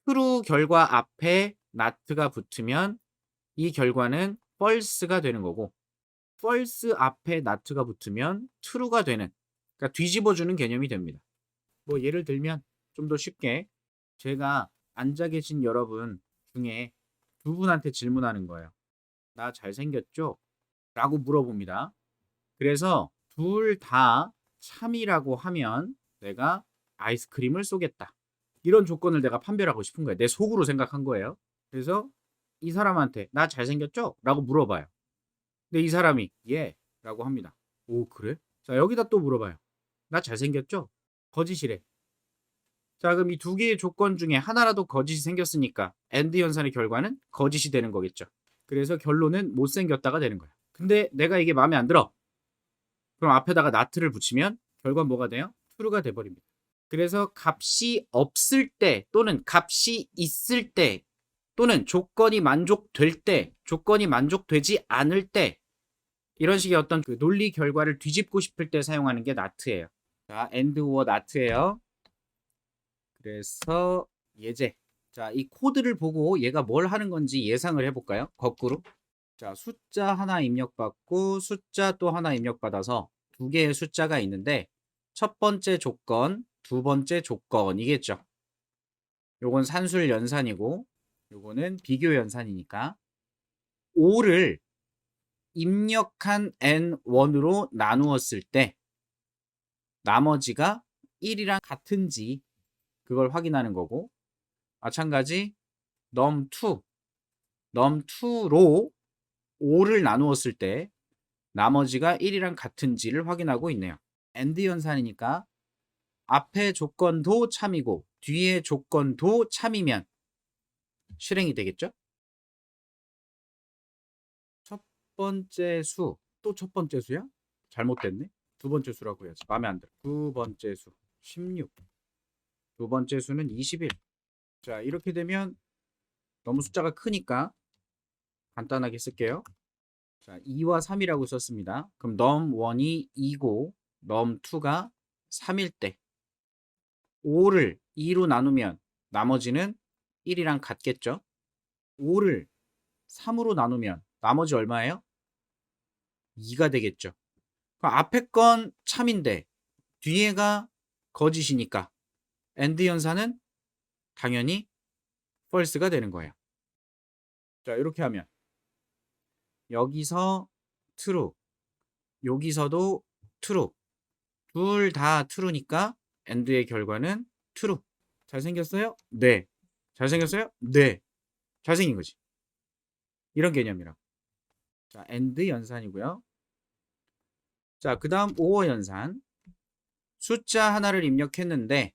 true 결과 앞에 not가 붙으면 이 결과는 false가 되는 거고 false 앞에 not가 붙으면 true가 되는 그러니까 뒤집어주는 개념이 됩니다. 뭐 예를 들면 좀 더 쉽게 제가 앉아 계신 여러분 중에 두 분한테 질문하는 거예요. 나 잘생겼죠? 라고 물어봅니다. 그래서 둘 다 참이라고 하면 내가 아이스크림을 쏘겠다. 이런 조건을 내가 판별하고 싶은 거예요. 내 속으로 생각한 거예요. 그래서 이 사람한테 나 잘생겼죠? 라고 물어봐요. 근데 이 사람이 예 라고 합니다. 오 그래? 자 여기다 또 물어봐요. 나 잘생겼죠? 거짓이래. 자 그럼 이 두 개의 조건 중에 하나라도 거짓이 생겼으니까 AND 연산의 결과는 거짓이 되는 거겠죠. 그래서 결론은 못생겼다가 되는 거야. 근데 내가 이게 마음에 안 들어. 그럼 앞에다가 not를 붙이면 결과는 뭐가 돼요? true가 돼버립니다. 그래서 값이 없을 때 또는 값이 있을 때 또는 조건이 만족될 때 조건이 만족되지 않을 때 이런 식의 어떤 그 논리 결과를 뒤집고 싶을 때 사용하는 게 not예요. 자, AND or not예요. 그래서 예제. 자, 이 코드를 보고 얘가 뭘 하는 건지 예상을 해볼까요? 거꾸로. 자, 숫자 하나 입력받고 숫자 또 하나 입력받아서 두 개의 숫자가 있는데 첫 번째 조건, 두 번째 조건이겠죠. 요건 산술 연산이고 요거는 비교 연산이니까 5를 입력한 n1으로 나누었을 때 나머지가 1이랑 같은지 그걸 확인하는 거고 마찬가지 num2로 5를 나누었을 때 나머지가 1이랑 같은지를 확인하고 있네요. AND 연산이니까 앞에 조건도 참이고 뒤에 조건도 참이면 실행이 되겠죠? 첫 번째 수, 또 첫 번째 수야? 잘못됐네. 두 번째 수라고 해야지. 마음에 안 들어. 두 번째 수, 16. 두 번째 수는 21. 자, 이렇게 되면 너무 숫자가 크니까 간단하게 쓸게요. 자, 2와 3이라고 썼습니다. 그럼 num1이 2고 num2가 3일 때 5를 2로 나누면 나머지는 1이랑 같겠죠? 5를 3으로 나누면 나머지 얼마예요? 2가 되겠죠. 그럼 앞에 건 참인데 뒤에가 거짓이니까 AND 연산은 당연히 false가 되는 거예요. 자, 이렇게 하면 여기서 true, 여기서도 true. 둘 다 true니까 and의 결과는 true. 잘생겼어요? 네. 잘생겼어요? 네. 잘생긴 거지. 이런 개념이라고. 자, and 연산이고요. 자, 그 다음 or 연산. 숫자 하나를 입력했는데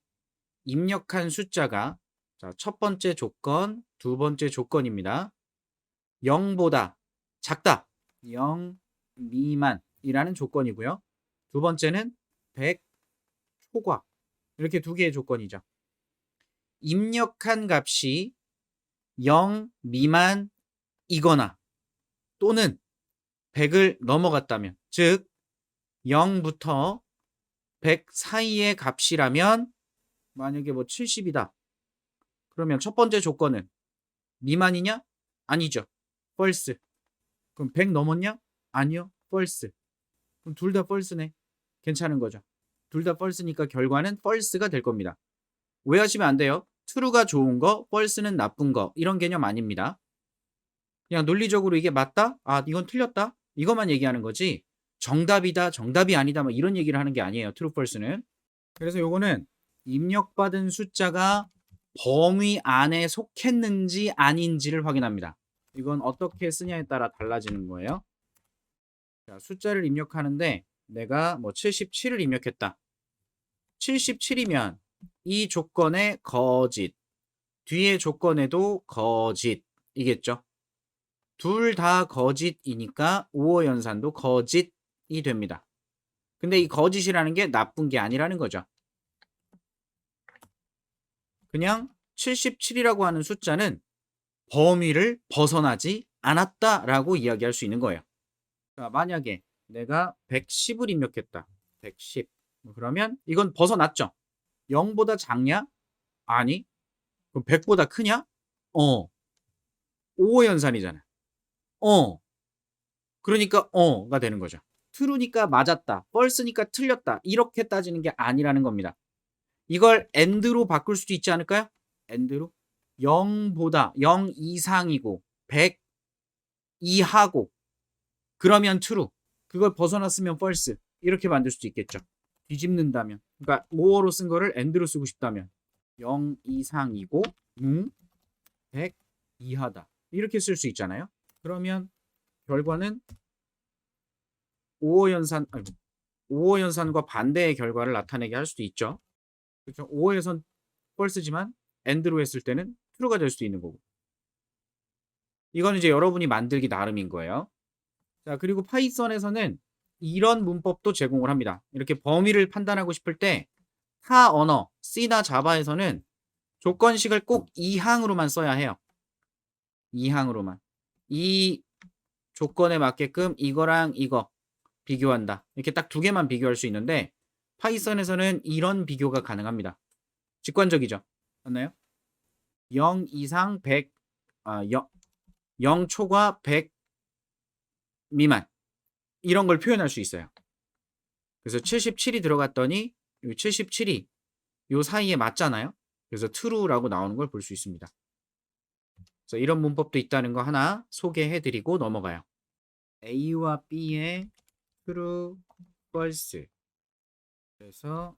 입력한 숫자가 자, 첫 번째 조건, 두 번째 조건입니다. 0보다 작다. 0 미만이라는 조건이고요. 두 번째는 100 초과. 이렇게 두 개의 조건이죠. 입력한 값이 0 미만이거나 또는 100을 넘어갔다면, 즉 0부터 100 사이의 값이라면 만약에 뭐 70이다. 그러면 첫 번째 조건은 미만이냐? 아니죠. false. 그럼 100 넘었냐? 아니요. false. 그럼 둘 다 false네. 괜찮은 거죠. 둘 다 false니까 결과는 false가 될 겁니다. 오해하시면 안 돼요. true가 좋은 거, false는 나쁜 거 이런 개념 아닙니다. 그냥 논리적으로 이게 맞다? 아, 이건 틀렸다? 이것만 얘기하는 거지 정답이다, 정답이 아니다 뭐 이런 얘기를 하는 게 아니에요. true, false는. 그래서 요거는 입력받은 숫자가 범위 안에 속했는지 아닌지를 확인합니다. 이건 어떻게 쓰냐에 따라 달라지는 거예요. 자, 숫자를 입력하는데 내가 뭐 77을 입력했다. 77이면 이 조건에 거짓, 뒤에 조건에도 거짓이겠죠. 둘 다 거짓이니까 우어 연산도 거짓이 됩니다. 근데 이 거짓이라는 게 나쁜 게 아니라는 거죠. 그냥 77이라고 하는 숫자는 범위를 벗어나지 않았다라고 이야기할 수 있는 거예요. 자, 만약에 내가 110을 입력했다. 110. 그러면 이건 벗어났죠. 0보다 작냐? 아니. 그럼 100보다 크냐? 어. 오어 연산이잖아. 그러니까 가 되는 거죠. true니까 맞았다. false니까 틀렸다. 이렇게 따지는 게 아니라는 겁니다. 이걸 and로 바꿀 수도 있지 않을까요? and로 0보다 0 이상이고 100 이하고 그러면 true. 그걸 벗어났으면 false. 이렇게 만들 수도 있겠죠. 뒤집는다면. 그러니까 more로 쓴 거를 and로 쓰고 싶다면 0 이상이고 100 이하다. 이렇게 쓸 수 있잖아요. 그러면 결과는 오어 연산과 반대의 결과를 나타내게 할 수도 있죠. 그렇죠? 오어 연산 false지만 and로 했을 때는 true가 될 수도 있는 거고. 이건 이제 여러분이 만들기 나름인 거예요. 자, 그리고 파이썬에서는 이런 문법도 제공을 합니다. 이렇게 범위를 판단하고 싶을 때 타 언어, C나 자바에서는 조건식을 꼭 2항으로만 써야 해요. 2항으로만. 이 조건에 맞게끔 이거랑 이거 비교한다. 이렇게 딱 두 개만 비교할 수 있는데 파이썬에서는 이런 비교가 가능합니다. 직관적이죠. 맞나요? 0 이상 100, 0 초과 100 미만 이런 걸 표현할 수 있어요. 그래서 77이 들어갔더니 77이 요 사이에 맞잖아요. 그래서 true라고 나오는 걸 볼 수 있습니다. 그래서 이런 문법도 있다는 거 하나 소개해드리고 넘어가요. A와 B의 true, false. 그래서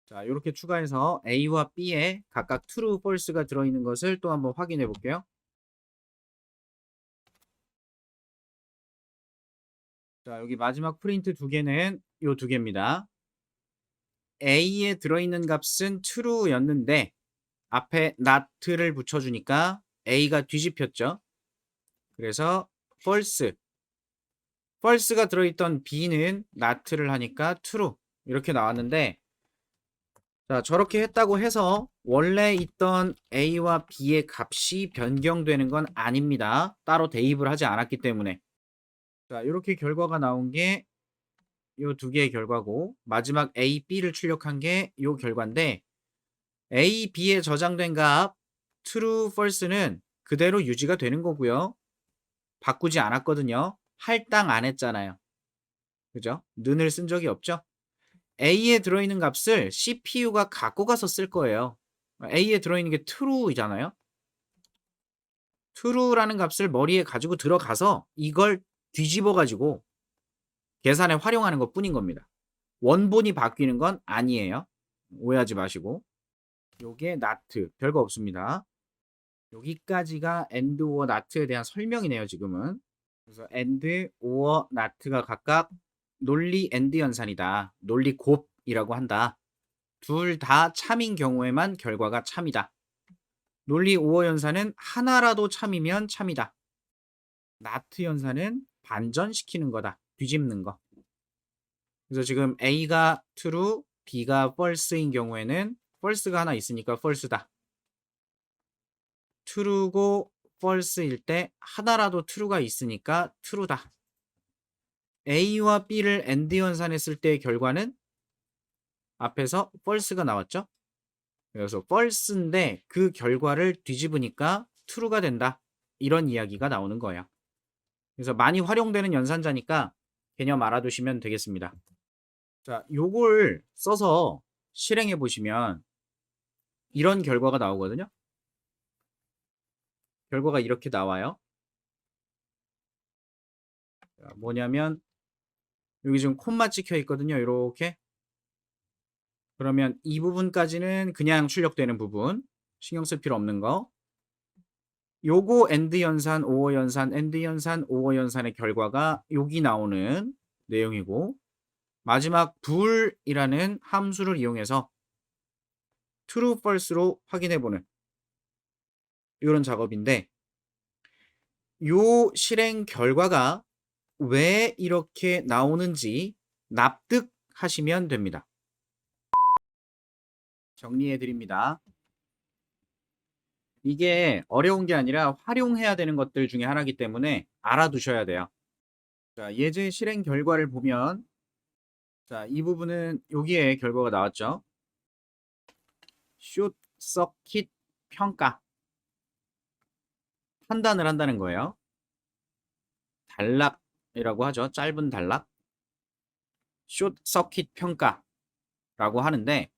자, 이렇게 추가해서 A와 B에 각각 true, false가 들어있는 것을 또 한번 확인해 볼게요. 자, 여기 마지막 프린트 두 개는 요 두 개입니다. A에 들어있는 값은 true였는데 앞에 not를 붙여주니까 A가 뒤집혔죠. 그래서 false. false가 들어있던 B는 not를 하니까 true. 이렇게 나왔는데 자, 저렇게 했다고 해서 원래 있던 A와 B의 값이 변경되는 건 아닙니다. 따로 대입을 하지 않았기 때문에. 자, 이렇게 결과가 나온 게 이 두 개의 결과고 마지막 A, B를 출력한 게 이 결과인데 A, B에 저장된 값 true, false는 그대로 유지가 되는 거고요. 바꾸지 않았거든요. 할당 안 했잖아요. 그죠? 는을 쓴 적이 없죠? A에 들어있는 값을 CPU가 갖고 가서 쓸 거예요. A에 들어있는 게 true이잖아요. true라는 값을 머리에 가지고 들어가서 이걸 뒤집어 가지고 계산에 활용하는 것뿐인 겁니다. 원본이 바뀌는 건 아니에요. 오해하지 마시고. 요게 not 별거 없습니다. 여기까지가 and or not에 대한 설명이네요, 지금은. 그래서 and or not가 각각 논리 and 연산이다. 논리 곱이라고 한다. 둘 다 참인 경우에만 결과가 참이다. 논리 or 연산은 하나라도 참이면 참이다. not 연산은 반전시키는 거다. 뒤집는 거. 그래서 지금 A가 true, B가 false인 경우에는 false가 하나 있으니까 false다. true고 false일 때 하나라도 true가 있으니까 true다. A와 B를 and 연산했을 때의 결과는 앞에서 false가 나왔죠? 그래서 false인데 그 결과를 뒤집으니까 true가 된다. 이런 이야기가 나오는 거예요. 그래서 많이 활용되는 연산자니까 개념 알아두시면 되겠습니다. 자, 요걸 써서 실행해 보시면 이런 결과가 나오거든요. 결과가 이렇게 나와요. 자, 뭐냐면 여기 지금 콤마 찍혀 있거든요. 이렇게. 그러면 이 부분까지는 그냥 출력되는 부분. 신경 쓸 필요 없는 거. 요거 AND 연산, OR 연산, AND 연산, OR 연산의 결과가 여기 나오는 내용이고 마지막 불이라는 함수를 이용해서 true, false로 확인해보는 이런 작업인데 요 실행 결과가 왜 이렇게 나오는지 납득하시면 됩니다. 정리해 드립니다. 이게 어려운 게 아니라 활용해야 되는 것들 중에 하나이기 때문에 알아두셔야 돼요. 자, 예제 실행 결과를 보면 자, 이 부분은 여기에 결과가 나왔죠. 숏 서킷 평가 판단을 한다는 거예요. 단락이라고 하죠. 짧은 단락. 숏 서킷 평가라고 하는데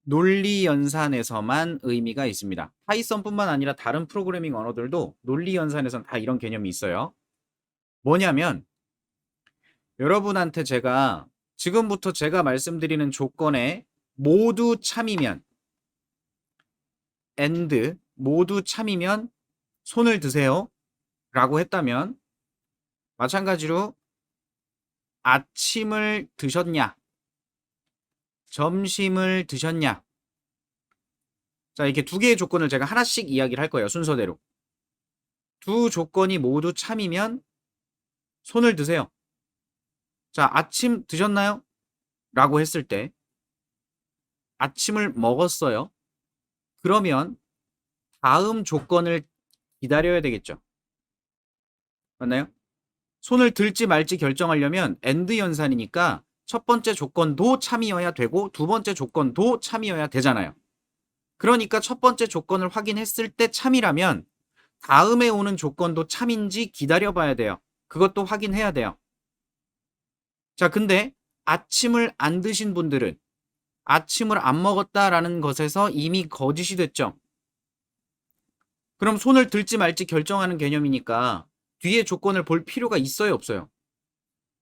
논리 연산에서만 의미가 있습니다. 파이썬뿐만 아니라 다른 프로그래밍 언어들도 논리 연산에선 다 이런 개념이 있어요. 뭐냐면 여러분한테 제가 지금부터 제가 말씀드리는 조건에 모두 참이면 and 모두 참이면 손을 드세요 라고 했다면 마찬가지로 아침을 드셨냐 점심을 드셨냐 자 이렇게 두 개의 조건을 제가 하나씩 이야기를 할 거예요. 순서대로 두 조건이 모두 참이면 손을 드세요. 자 아침 드셨나요? 라고 했을 때 아침을 먹었어요. 그러면 다음 조건을 기다려야 되겠죠. 맞나요? 손을 들지 말지 결정하려면 AND 연산이니까 첫 번째 조건도 참이어야 되고 두 번째 조건도 참이어야 되잖아요. 그러니까 첫 번째 조건을 확인했을 때 참이라면 다음에 오는 조건도 참인지 기다려봐야 돼요. 그것도 확인해야 돼요. 자, 근데 아침을 안 드신 분들은 아침을 안 먹었다라는 것에서 이미 거짓이 됐죠. 그럼 손을 들지 말지 결정하는 개념이니까 뒤에 조건을 볼 필요가 있어요, 없어요?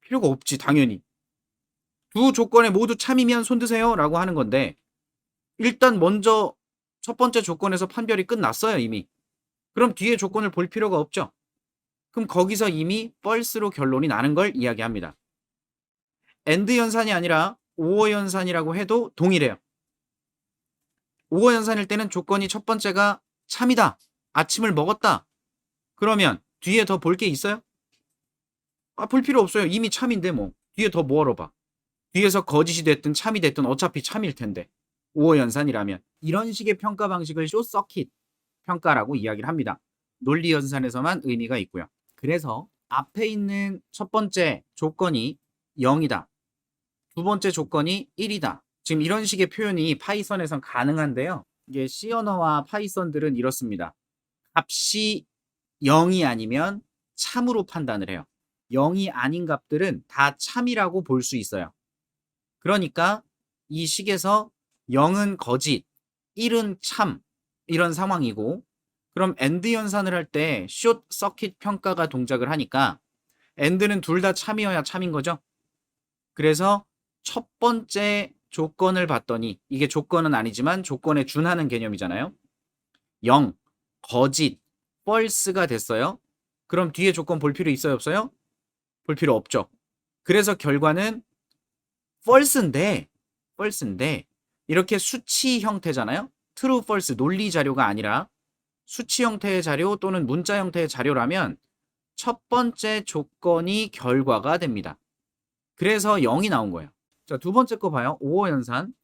필요가 없지, 당연히. 두 조건에 모두 참이면 손 드세요 라고 하는 건데 일단 먼저 첫 번째 조건에서 판별이 끝났어요, 이미. 그럼 뒤에 조건을 볼 필요가 없죠. 그럼 거기서 이미 false로 결론이 나는 걸 이야기합니다. and 연산이 아니라 or 연산이라고 해도 동일해요. or 연산일 때는 조건이 첫 번째가 참이다. 아침을 먹었다. 그러면 뒤에 더 볼 게 있어요? 볼 필요 없어요. 이미 참인데 뭐. 뒤에 더 뭐하러 봐. 뒤에서 거짓이 됐든 참이 됐든 어차피 참일 텐데. or 연산이라면. 이런 식의 평가 방식을 short circuit 평가라고 이야기를 합니다. 논리 연산에서만 의미가 있고요. 그래서 앞에 있는 첫 번째 조건이 0이다. 두 번째 조건이 1이다. 지금 이런 식의 표현이 파이썬에선 가능한데요. 이게 C 언어와 파이썬들은 이렇습니다. 값이 0이 아니면 참으로 판단을 해요. 0이 아닌 값들은 다 참이라고 볼 수 있어요. 그러니까 이 식에서 0은 거짓, 1은 참 이런 상황이고 그럼 AND 연산을 할 때 숏 서킷 평가가 동작을 하니까 AND는 둘 다 참이어야 참인 거죠. 그래서 첫 번째 조건을 봤더니 이게 조건은 아니지만 조건에 준하는 개념이잖아요. 0, 거짓, false가 됐어요. 그럼 뒤에 조건 볼 필요 있어요, 없어요? 볼 필요 없죠. 그래서 결과는 false인데 이렇게 수치 형태잖아요. true, false, 논리 자료가 아니라 수치 형태의 자료 또는 문자 형태의 자료라면 첫 번째 조건이 결과가 됩니다. 그래서 0이 나온 거예요. 자, 두 번째 거 봐요. 5호 연산.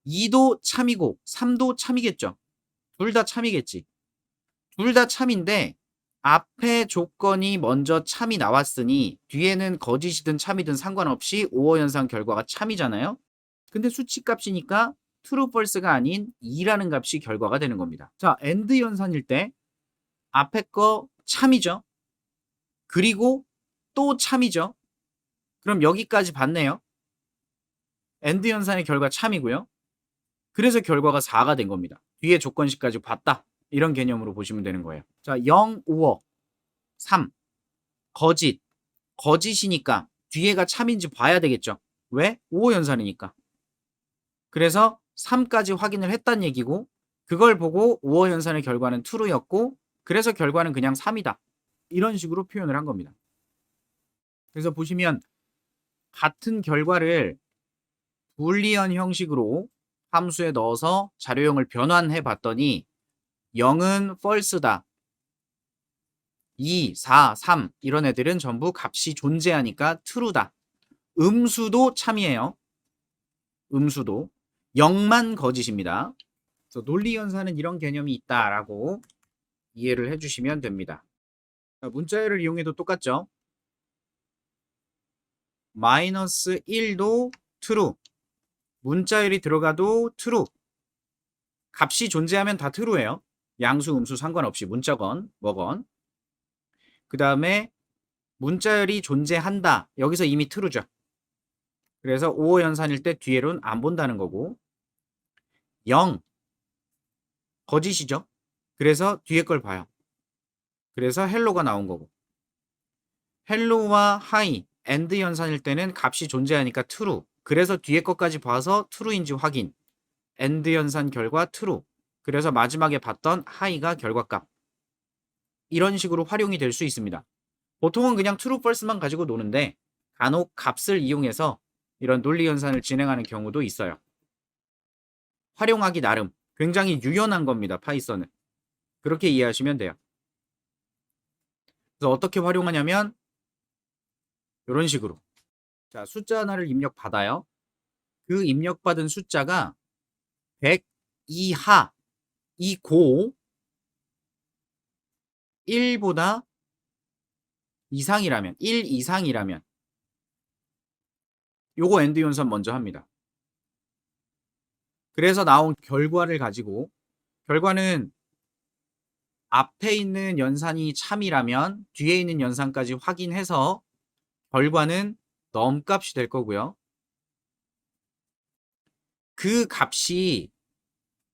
2도 참이고 3도 참이겠죠. 둘 다 참이겠지. 둘 다 참인데 앞에 조건이 먼저 참이 나왔으니 뒤에는 거짓이든 참이든 상관없이 5호 연산 결과가 참이잖아요. 근데 수치 값이니까 true, false가 아닌 2라는 값이 결과가 되는 겁니다. 자, AND 연산일 때 앞에 거 참이죠. 그리고 또 참이죠. 그럼 여기까지 봤네요. AND 연산의 결과 참이고요. 그래서 결과가 4가 된 겁니다. 뒤에 조건식까지 봤다. 이런 개념으로 보시면 되는 거예요. 자, 0, 5억, 3, 거짓. 거짓이니까 뒤에가 참인지 봐야 되겠죠. 왜? 5호 연산이니까. 그래서 3까지 확인을 했단 얘기고 그걸 보고 5호 연산의 결과는 true였고 그래서 결과는 그냥 3이다. 이런 식으로 표현을 한 겁니다. 그래서 보시면 같은 결과를 불리언 형식으로 함수에 넣어서 자료형을 변환해 봤더니 0은 false다. 2, 4, 3 이런 애들은 전부 값이 존재하니까 true다. 음수도 참이에요. 음수도. 0만 거짓입니다. 그래서 논리연산은 이런 개념이 있다라고 이해를 해주시면 됩니다. 문자열을 이용해도 똑같죠. 마이너스 1도 true. 문자열이 들어가도 true. 값이 존재하면 다 true예요. 양수, 음수 상관없이 문자건 뭐건. 그 다음에 문자열이 존재한다. 여기서 이미 true죠. 그래서 5호 연산일 때 뒤에로는 안 본다는 거고 0 거짓이죠. 그래서 뒤에 걸 봐요. 그래서 헬로가 나온 거고 헬로와 하이, AND 연산일 때는 값이 존재하니까 true. 그래서 뒤에 것까지 봐서 true인지 확인. AND 연산 결과 true. 그래서 마지막에 봤던 하이가 결과값. 이런 식으로 활용이 될 수 있습니다. 보통은 그냥 true, false만 가지고 노는데 간혹 값을 이용해서 이런 논리 연산을 진행하는 경우도 있어요. 활용하기 나름 굉장히 유연한 겁니다. 파이썬은. 그렇게 이해하시면 돼요. 그래서 어떻게 활용하냐면 이런 식으로. 자, 숫자 하나를 입력받아요. 그 입력받은 숫자가 100 이하, 이고 1보다 이상이라면, 1 이상이라면 요거 AND 연산 먼저 합니다. 그래서 나온 결과를 가지고 결과는 앞에 있는 연산이 참이라면 뒤에 있는 연산까지 확인해서 결과는 넘값이 될 거고요. 그 값이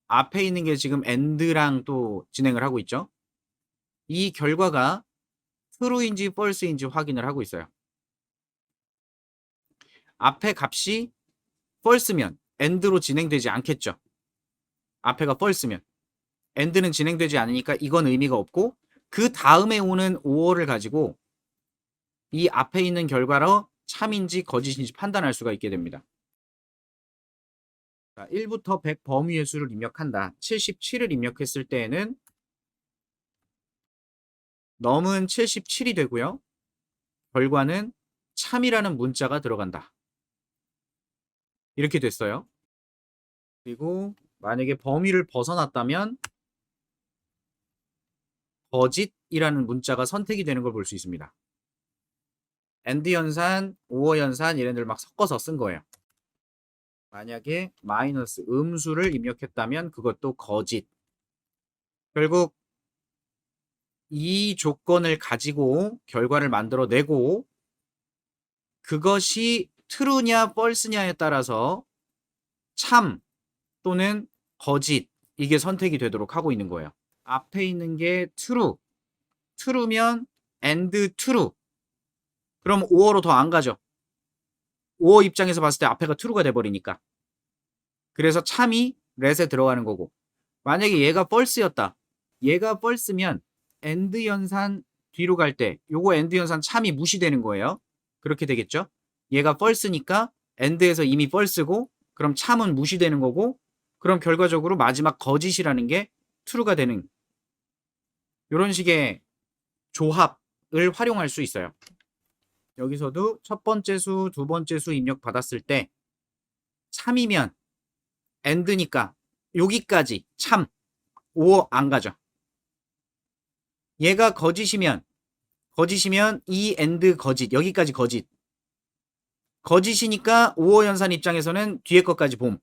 앞에 있는 게 지금 AND랑 또 진행을 하고 있죠. 이 결과가 true인지 false인지 확인을 하고 있어요. 앞에 값이 false면 AND로 진행되지 않겠죠. 앞에가 false면 AND는 진행되지 않으니까 이건 의미가 없고 그 다음에 오는 5호를 가지고 이 앞에 있는 결과로 참인지 거짓인지 판단할 수가 있게 됩니다. 자, 1부터 100 범위의 수를 입력한다. 77을 입력했을 때에는 넘은 77이 되고요. 결과는 참이라는 문자가 들어간다. 이렇게 됐어요. 그리고 만약에 범위를 벗어났다면 거짓이라는 문자가 선택이 되는 걸 볼 수 있습니다. AND 연산, 5호 연산 이런 막 섞어서 쓴 거예요. 만약에 마이너스 음수를 입력했다면 그것도 거짓. 결국 이 조건을 가지고 결과를 만들어내고 그것이 true냐 false냐에 따라서 참 또는 거짓 이게 선택이 되도록 하고 있는 거예요. 앞에 있는 게 true. true면 and true. 그럼 5어로 더 안 가죠. 5어 입장에서 봤을 때 앞에가 true가 돼버리니까. 그래서 참이 let에 들어가는 거고. 만약에 얘가 false였다. 얘가 false면 and 연산 뒤로 갈 때 요거 and 연산 참이 무시되는 거예요. 그렇게 되겠죠. 얘가 false니까 and에서 이미 false고 그럼 참은 무시되는 거고 그럼 결과적으로 마지막 거짓이라는 게 true가 되는 이런 식의 조합을 활용할 수 있어요. 여기서도 첫 번째 수, 두 번째 수 입력 받았을 때 참이면 and니까 여기까지 참 5어 안 가죠. 얘가 거짓이면 이 and 거짓 여기까지 거짓 거짓이니까 5어 연산 입장에서는 뒤에 것까지 봄.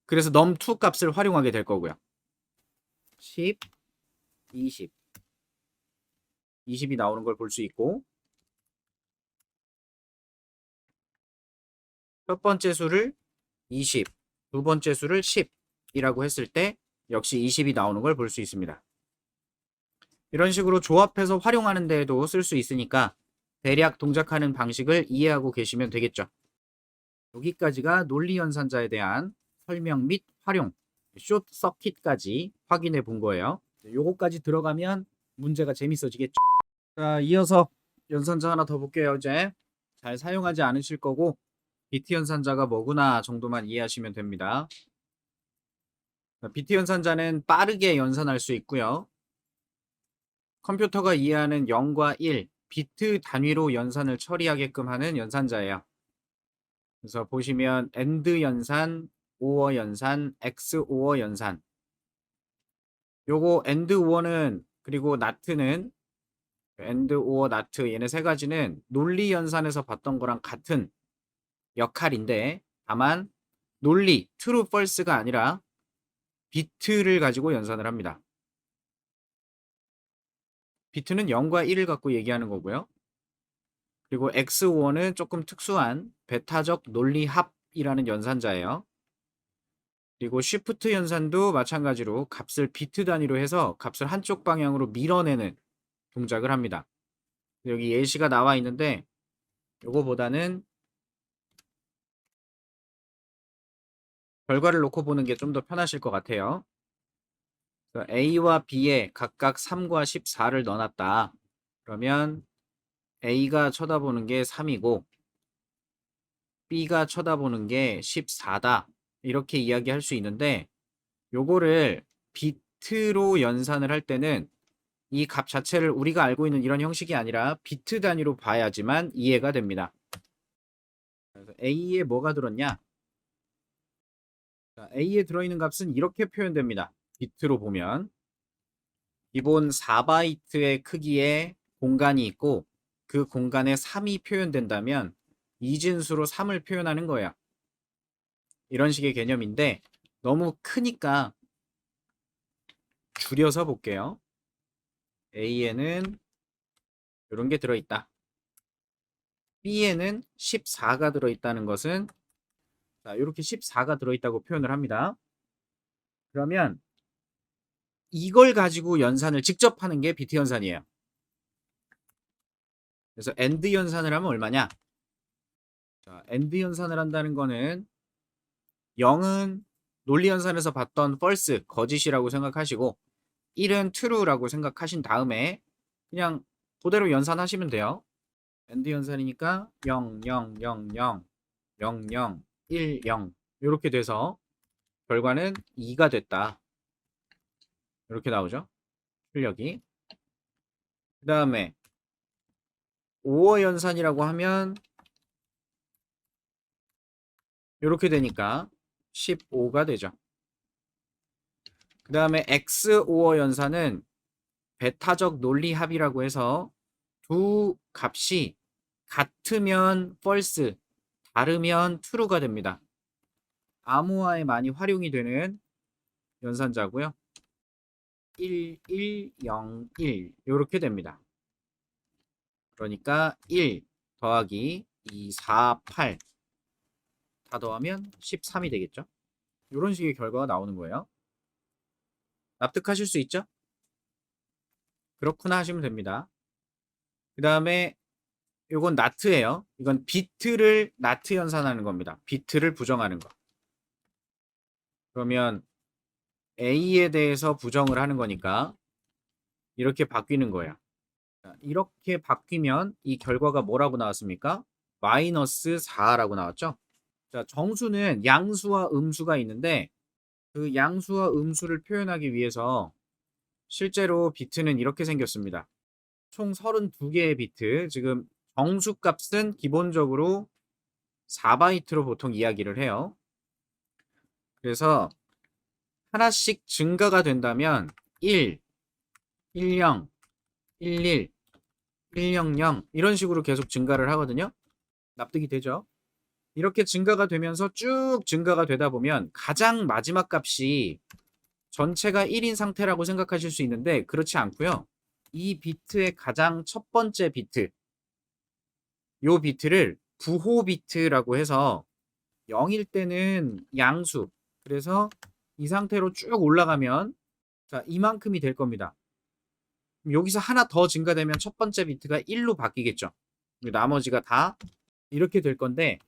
그래서 num2 값을 활용하게 될 거고요. 10, 20 20이 나오는 걸 볼 수 있고 첫 번째 수를 20, 두 번째 수를 10이라고 했을 때 역시 20이 나오는 걸 볼 수 있습니다. 이런 식으로 조합해서 활용하는 데에도 쓸 수 있으니까 대략 동작하는 방식을 이해하고 계시면 되겠죠. 여기까지가 논리연산자에 대한 설명 및 활용, 숏 서킷까지 확인해 본 거예요. 요거까지 들어가면 문제가 재밌어지겠죠. 자, 이어서 연산자 하나 더 볼게요. 이제 잘 사용하지 않으실 거고 BT 연산자가 뭐구나 정도만 이해하시면 됩니다. BT 연산자는 빠르게 연산할 수 있고요. 컴퓨터가 이해하는 0과 1, 비트 단위로 연산을 처리하게끔 하는 연산자예요. 그래서 보시면 AND 연산, OR 연산, XOR 연산. 요거 AND OR는 그리고 NOT는 AND OR NOT 얘네 세 가지는 논리 연산에서 봤던 거랑 같은 역할인데 다만 논리 true false가 아니라 비트를 가지고 연산을 합니다. 비트는 0과 1을 갖고 얘기하는 거고요. 그리고 XOR는 조금 특수한 베타적 논리 합이라는 연산자예요. 그리고 쉬프트 연산도 마찬가지로 값을 비트 단위로 해서 값을 한쪽 방향으로 밀어내는 동작을 합니다. 여기 예시가 나와 있는데 요거보다는 결과를 놓고 보는 게 좀 더 편하실 것 같아요. A와 B에 각각 3과 14를 넣어놨다. 그러면 A가 쳐다보는 게 3이고 B가 쳐다보는 게 14다. 이렇게 이야기할 수 있는데 요거를 비트로 연산을 할 때는 이 값 자체를 우리가 알고 있는 이런 형식이 아니라 비트 단위로 봐야지만 이해가 됩니다. 그래서 A에 뭐가 들었냐? 자, A에 들어있는 값은 이렇게 표현됩니다. 비트로 보면 기본 4바이트의 크기의 공간이 있고 그 공간에 3이 표현된다면 이진수로 3을 표현하는 거예요. 이런 식의 개념인데 너무 크니까 줄여서 볼게요. A에는 이런 게 들어있다. B에는 14가 들어있다는 것은 자, 이렇게 14가 들어있다고 표현을 합니다. 그러면 이걸 가지고 연산을 직접 하는 게 BT 연산이에요. 그래서 AND 연산을 하면 얼마냐? 자, AND 연산을 한다는 거는 0은 논리 연산에서 봤던 false, 거짓이라고 생각하시고 1은 true라고 생각하신 다음에 그냥 그대로 연산하시면 돼요. AND 연산이니까 0, 0, 0, 0, 0, 0, 1, 0 이렇게 돼서 결과는 2가 됐다. 이렇게 나오죠. 출력이. 그 다음에 5어 연산이라고 하면 이렇게 되니까 15가 되죠. 그 다음에 XOR 연산은 베타적 논리 합이라고 해서 두 값이 같으면 false, 다르면 true가 됩니다. 암호화에 많이 활용이 되는 연산자고요. 1, 1, 0, 1 이렇게 됩니다. 그러니까 1 더하기 2, 4, 8 다 더하면 13이 되겠죠. 이런 식의 결과가 나오는 거예요. 납득하실 수 있죠? 그렇구나 하시면 됩니다. 그 다음에 요건 나트예요. 이건 비트를 나트 연산하는 겁니다. 비트를 부정하는 거. 그러면 A에 대해서 부정을 하는 거니까 이렇게 바뀌는 거예요. 자, 이렇게 바뀌면 이 결과가 뭐라고 나왔습니까? 마이너스 4라고 나왔죠? 자, 정수는 양수와 음수가 있는데 그 양수와 음수를 표현하기 위해서 실제로 비트는 이렇게 생겼습니다. 총 32개의 비트, 지금 정수값은 기본적으로 4바이트로 보통 이야기를 해요. 그래서 하나씩 증가가 된다면 1, 10, 11, 100 이런 식으로 계속 증가를 하거든요. 납득이 되죠? 이렇게 증가가 되면서 쭉 증가가 되다 보면 가장 마지막 값이 전체가 1인 상태라고 생각하실 수 있는데 그렇지 않고요. 이 비트의 가장 첫 번째 비트, 요 비트를 부호 비트라고 해서 0일 때는 양수, 그래서 이 상태로 쭉 올라가면 자, 이만큼이 될 겁니다. 여기서 하나 더 증가되면 첫 번째 비트가 1로 바뀌겠죠. 나머지가 다 이렇게 될 건데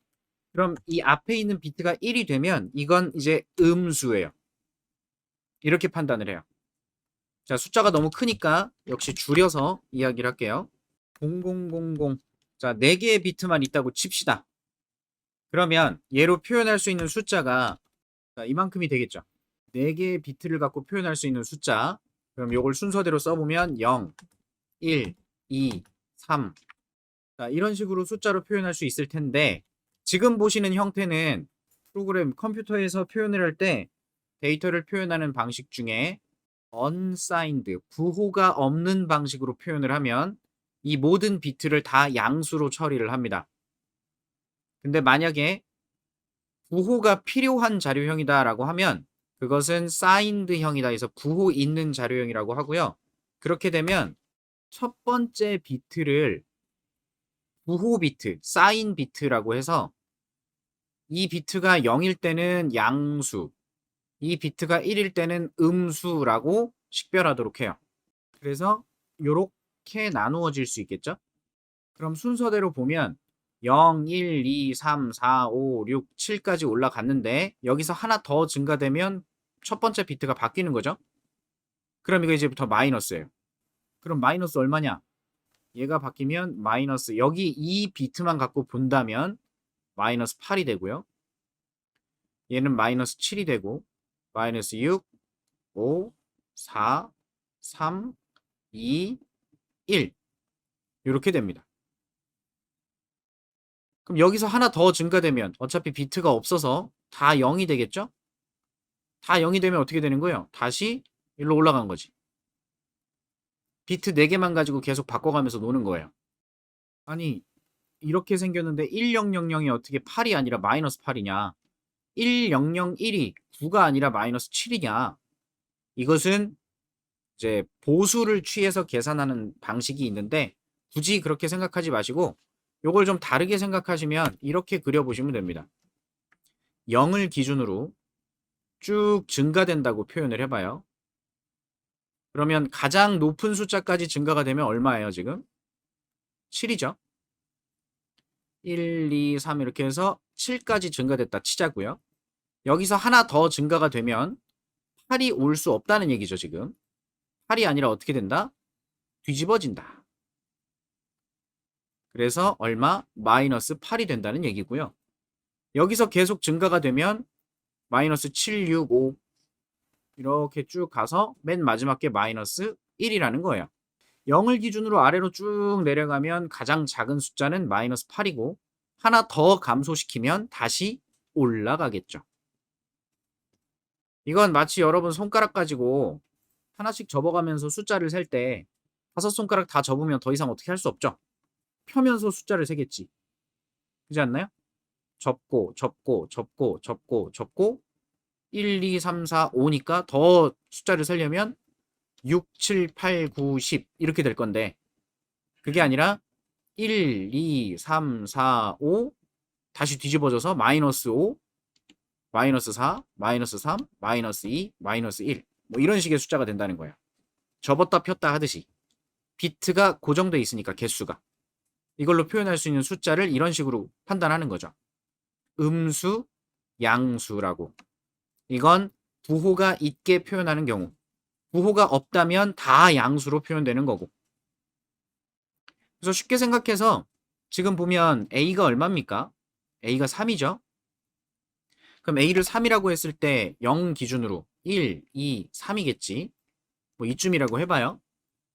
그럼 이 앞에 있는 비트가 1이 되면 이건 이제 음수예요. 이렇게 판단을 해요. 자, 숫자가 너무 크니까 역시 줄여서 이야기를 할게요. 0000. 자, 4개의 비트만 있다고 칩시다. 그러면 얘로 표현할 수 있는 숫자가 자, 이만큼이 되겠죠. 4개의 비트를 갖고 표현할 수 있는 숫자. 그럼 이걸 순서대로 써보면 0, 1, 2, 3. 자, 이런 식으로 숫자로 표현할 수 있을 텐데 지금 보시는 형태는 프로그램 컴퓨터에서 표현을 할 때 데이터를 표현하는 방식 중에 unsigned, 부호가 없는 방식으로 표현을 하면 이 모든 비트를 다 양수로 처리를 합니다. 근데 만약에 부호가 필요한 자료형이다라고 하면 그것은 signed형이다 해서 부호 있는 자료형이라고 하고요. 그렇게 되면 첫 번째 비트를 부호 비트, sign 비트라고 해서 이 비트가 0일 때는 양수, 이 비트가 1일 때는 음수라고 식별하도록 해요. 그래서 요렇게 나누어질 수 있겠죠? 그럼 순서대로 보면 0, 1, 2, 3, 4, 5, 6, 7까지 올라갔는데 여기서 하나 더 증가되면 첫 번째 비트가 바뀌는 거죠? 그럼 이거 이제부터 마이너스예요. 그럼 마이너스 얼마냐? 얘가 바뀌면 마이너스, 여기 이 비트만 갖고 본다면 마이너스 8이 되고요. 얘는 마이너스 7이 되고 마이너스 6, 5, 4, 3, 2, 1 이렇게 됩니다. 그럼 여기서 하나 더 증가되면 어차피 비트가 없어서 다 0이 되겠죠? 다 0이 되면 어떻게 되는 거예요? 다시 일로 올라간 거지. 비트 4개만 가지고 계속 바꿔가면서 노는 거예요. 아니 이렇게 생겼는데 1000이 어떻게 8이 아니라 마이너스 8이냐? 1001이 9가 아니라 마이너스 7이냐? 이것은 이제 보수를 취해서 계산하는 방식이 있는데 굳이 그렇게 생각하지 마시고 요걸 좀 다르게 생각하시면 이렇게 그려보시면 됩니다. 0을 기준으로 쭉 증가된다고 표현을 해봐요. 그러면 가장 높은 숫자까지 증가가 되면 얼마예요 지금? 7이죠. 1, 2, 3 이렇게 해서 7까지 증가됐다 치자고요. 여기서 하나 더 증가가 되면 8이 올 수 없다는 얘기죠 지금. 8이 아니라 어떻게 된다? 뒤집어진다. 그래서 얼마? 마이너스 8이 된다는 얘기고요. 여기서 계속 증가가 되면 마이너스 7, 6, 5 이렇게 쭉 가서 맨 마지막 게 마이너스 1이라는 거예요. 0을 기준으로 아래로 쭉 내려가면 가장 작은 숫자는 마이너스 8이고 하나 더 감소시키면 다시 올라가겠죠. 이건 마치 여러분 손가락 가지고 하나씩 접어가면서 숫자를 셀 때 5손가락 다 접으면 더 이상 어떻게 할 수 없죠. 펴면서 숫자를 세겠지. 그렇지 않나요? 접고 접고 접고 접고 접고 1, 2, 3, 4, 5니까 더 숫자를 세려면 6, 7, 8, 9, 10 이렇게 될 건데 그게 아니라 1, 2, 3, 4, 5 다시 뒤집어져서 마이너스 5, 마이너스 4, 마이너스 3, 마이너스 2, 마이너스 1 뭐 이런 식의 숫자가 된다는 거예요. 접었다 폈다 하듯이 비트가 고정돼 있으니까 개수가 이걸로 표현할 수 있는 숫자를 이런 식으로 판단하는 거죠. 음수, 양수라고. 이건 부호가 있게 표현하는 경우, 부호가 없다면 다 양수로 표현되는 거고. 그래서 쉽게 생각해서 지금 보면 A가 얼마입니까? A가 3이죠. 그럼 A를 3이라고 했을 때 0 기준으로 1, 2, 3이겠지. 뭐 이쯤이라고 해봐요.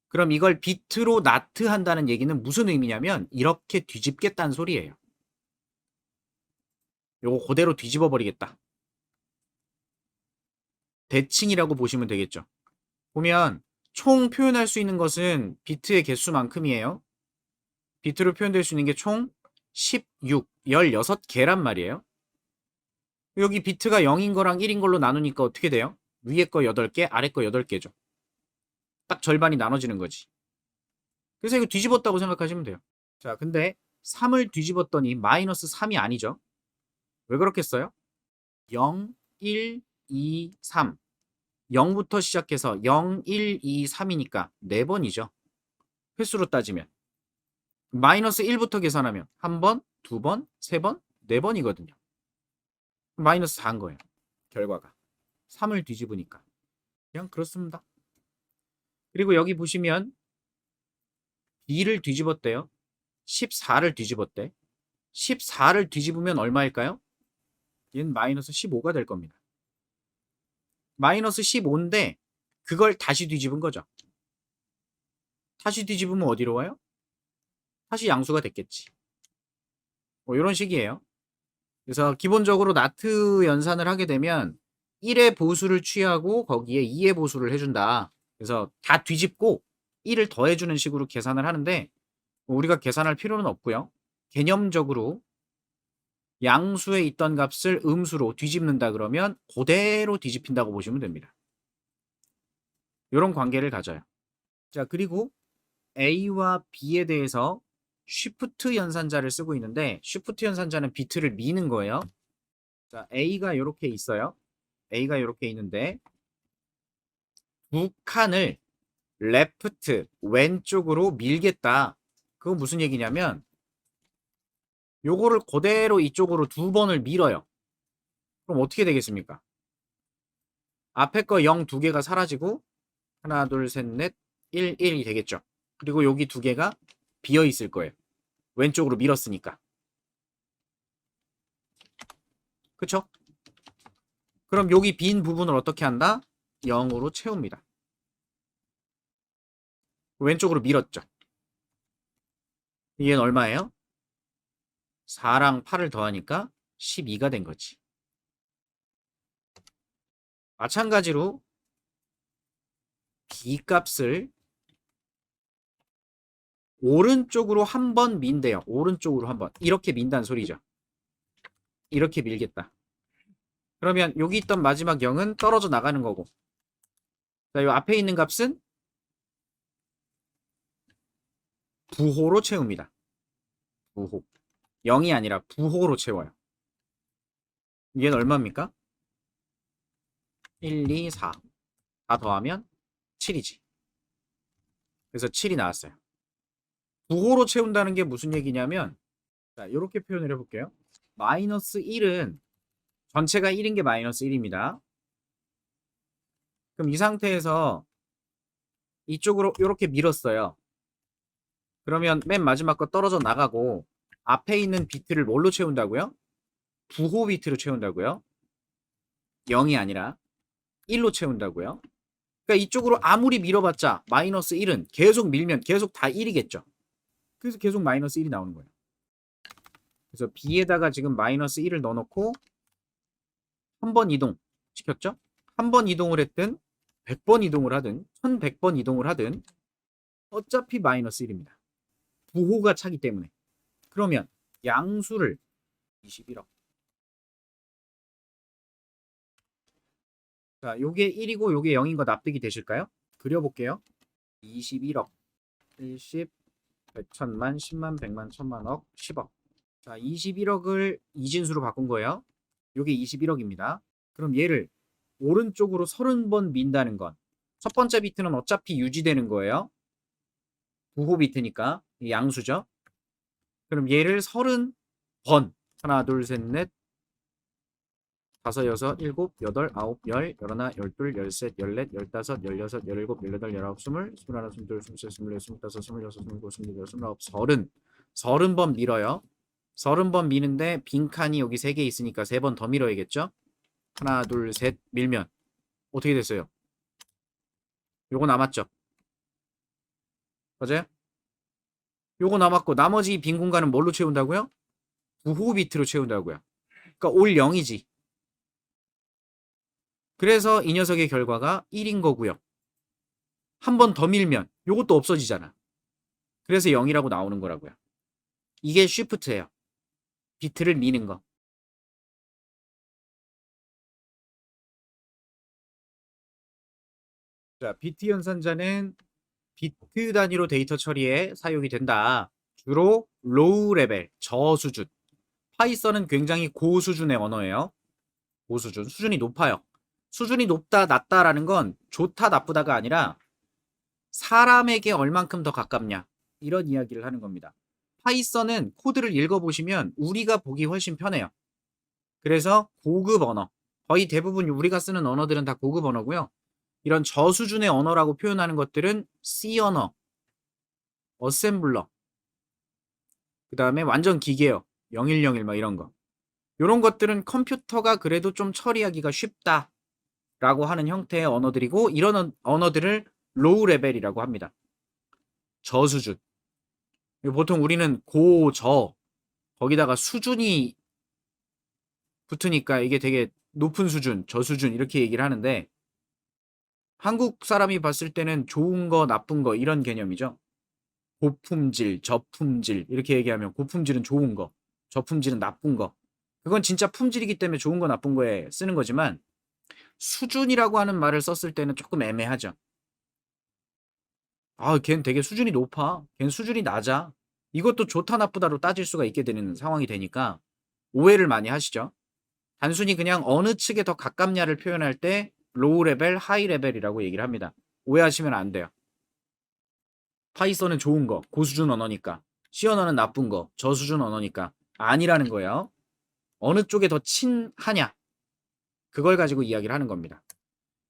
그럼 이걸 비트로 나트한다는 얘기는 무슨 의미냐면 이렇게 뒤집겠다는 소리예요. 요거 그대로 뒤집어 버리겠다. 대칭이라고 보시면 되겠죠. 보면 총 표현할 수 있는 것은 비트의 개수만큼이에요. 비트로 표현될 수 있는 게 총 16, 16개란 말이에요. 여기 비트가 0인 거랑 1인 걸로 나누니까 어떻게 돼요? 위에 거 8개, 아래 거 8개죠. 딱 절반이 나눠지는 거지. 그래서 이거 뒤집었다고 생각하시면 돼요. 자, 근데 3을 뒤집었더니 마이너스 3이 아니죠. 왜 그렇겠어요? 0, 1, 2, 3. 0부터 시작해서 0, 1, 2, 3이니까 4번이죠. 횟수로 따지면. 마이너스 1부터 계산하면 1번, 2번, 3번, 4번이거든요. 마이너스 4인 거예요. 결과가. 3을 뒤집으니까. 그냥 그렇습니다. 그리고 여기 보시면 B를 뒤집었대요. 14를 뒤집었대. 14를 뒤집으면 얼마일까요? 얘는 마이너스 15가 될 겁니다. 마이너스 15인데 그걸 다시 뒤집은 거죠. 다시 뒤집으면 어디로 와요? 다시 양수가 됐겠지. 뭐 이런 식이에요. 그래서 기본적으로 나트 연산을 하게 되면 1의 보수를 취하고 거기에 2의 보수를 해준다. 그래서 다 뒤집고 1을 더해주는 식으로 계산을 하는데 우리가 계산할 필요는 없고요. 개념적으로 양수에 있던 값을 음수로 뒤집는다 그러면 그대로 뒤집힌다고 보시면 됩니다. 이런 관계를 가져요. 자, 그리고 A와 B에 대해서 쉬프트 연산자를 쓰고 있는데 쉬프트 연산자는 비트를 미는 거예요. 자, A가 이렇게 있어요. A가 이렇게 있는데 두 칸을 레프트 왼쪽으로 밀겠다. 그건 무슨 얘기냐면 요거를 그대로 이쪽으로 2번을 밀어요. 그럼 어떻게 되겠습니까? 앞에 거 0 2개가 사라지고 하나 둘 셋 넷 1, 1이 되겠죠. 그리고 여기 2개가 비어 있을 거예요. 왼쪽으로 밀었으니까. 그쵸? 그럼 여기 빈 부분을 어떻게 한다? 0으로 채웁니다. 왼쪽으로 밀었죠. 얘는 얼마예요? 4랑 8을 더하니까 12가 된 거지. 마찬가지로 B 값을 오른쪽으로 한 번 민대요. 오른쪽으로 한 번. 이렇게 민다는 소리죠. 이렇게 밀겠다. 그러면 여기 있던 마지막 0은 떨어져 나가는 거고. 자, 이 앞에 있는 값은 부호로 채웁니다. 부호. 0이 아니라 부호로 채워요. 얘는 얼마입니까? 1, 2, 4. 다 더하면 7이지. 그래서 7이 나왔어요. 부호로 채운다는 게 무슨 얘기냐면 자, 이렇게 표현을 해볼게요. 마이너스 1은 전체가 1인 게 마이너스 1입니다. 그럼 이 상태에서 이쪽으로 이렇게 밀었어요. 그러면 맨 마지막 거 떨어져 나가고 앞에 있는 비트를 뭘로 채운다고요? 부호 비트로 채운다고요? 0이 아니라 1로 채운다고요? 그러니까 이쪽으로 아무리 밀어봤자 마이너스 1은 계속 밀면 계속 다 1이겠죠. 그래서 계속 마이너스 1이 나오는 거예요. 그래서 B에다가 지금 마이너스 1을 넣어놓고 한 번 이동 시켰죠? 한 번 이동을 했든 100번 이동을 하든 1100번 이동을 하든 어차피 마이너스 1입니다. 부호가 차기 때문에. 그러면 양수를 21억. 자, 요게 1이고 요게 0인 거 납득이 되실까요? 그려볼게요. 21억, 10, 100, 1000만, 10만, 100만, 1000만억, 10억. 자, 21억을 이진수로 바꾼 거예요. 요게 21억입니다. 그럼 얘를 오른쪽으로 30번 민다는 건 첫 번째 비트는 어차피 유지되는 거예요. 부호 비트니까 양수죠. 그럼 얘를 30번 하나 둘 셋 넷 다섯 여섯 일곱 여덟 아홉 열 열하나 열둘 열셋 열넷 열다섯 열여섯 열일곱 열여덟 열아홉 스물 스물하나 스물둘 스물셋 스물넷 스물다섯 스물여섯 스물일곱 스물여덟 스물아홉 30번 밀어요. 30번 미는데 빈칸이 여기 3개 있으니까 3번 더 밀어야겠죠. 하나 둘 셋 밀면 어떻게 됐어요? 요거 남았죠. 맞아요? 요거 남았고 나머지 빈 공간은 뭘로 채운다고요? 부호 비트로 채운다고요. 그러니까 올 0이지. 그래서 이 녀석의 결과가 1인 거고요. 한 번 더 밀면 요것도 없어지잖아. 그래서 0이라고 나오는 거라고요. 이게 쉬프트예요. 비트를 미는 거. 자, 비트 연산자는 비트 단위로 데이터 처리에 사용이 된다. 주로 로우 레벨, 저수준. 파이썬은 굉장히 고수준의 언어예요. 고수준. 수준이 높아요. 수준이 높다, 낮다라는 건 좋다, 나쁘다가 아니라 사람에게 얼만큼 더 가깝냐. 이런 이야기를 하는 겁니다. 파이썬은 코드를 읽어보시면 우리가 보기 훨씬 편해요. 그래서 고급 언어. 거의 대부분 우리가 쓰는 언어들은 다 고급 언어고요. 이런 저수준의 언어라고 표현하는 것들은 C 언어, 어셈블러, 그 다음에 완전 기계어, 0101 막 이런 거. 이런 것들은 컴퓨터가 그래도 좀 처리하기가 쉽다라고 하는 형태의 언어들이고 이런 언어들을 로우 레벨이라고 합니다. 저수준. 보통 우리는 고, 저, 거기다가 수준이 붙으니까 이게 되게 높은 수준, 저수준 이렇게 얘기를 하는데 한국 사람이 봤을 때는 좋은 거, 나쁜 거 이런 개념이죠. 고품질, 저품질 이렇게 얘기하면 고품질은 좋은 거, 저품질은 나쁜 거. 그건 진짜 품질이기 때문에 좋은 거, 나쁜 거에 쓰는 거지만 수준이라고 하는 말을 썼을 때는 조금 애매하죠. 아, 걘 되게 수준이 높아. 걘 수준이 낮아. 이것도 좋다, 나쁘다로 따질 수가 있게 되는 상황이 되니까 오해를 많이 하시죠. 단순히 그냥 어느 측에 더 가깝냐를 표현할 때 로우 레벨, 하이 레벨이라고 얘기를 합니다. 오해하시면 안 돼요. 파이썬은 좋은 거, 고수준 언어니까. C 언어는 나쁜 거, 저수준 언어니까. 아니라는 거예요. 어느 쪽에 더 친하냐. 그걸 가지고 이야기를 하는 겁니다.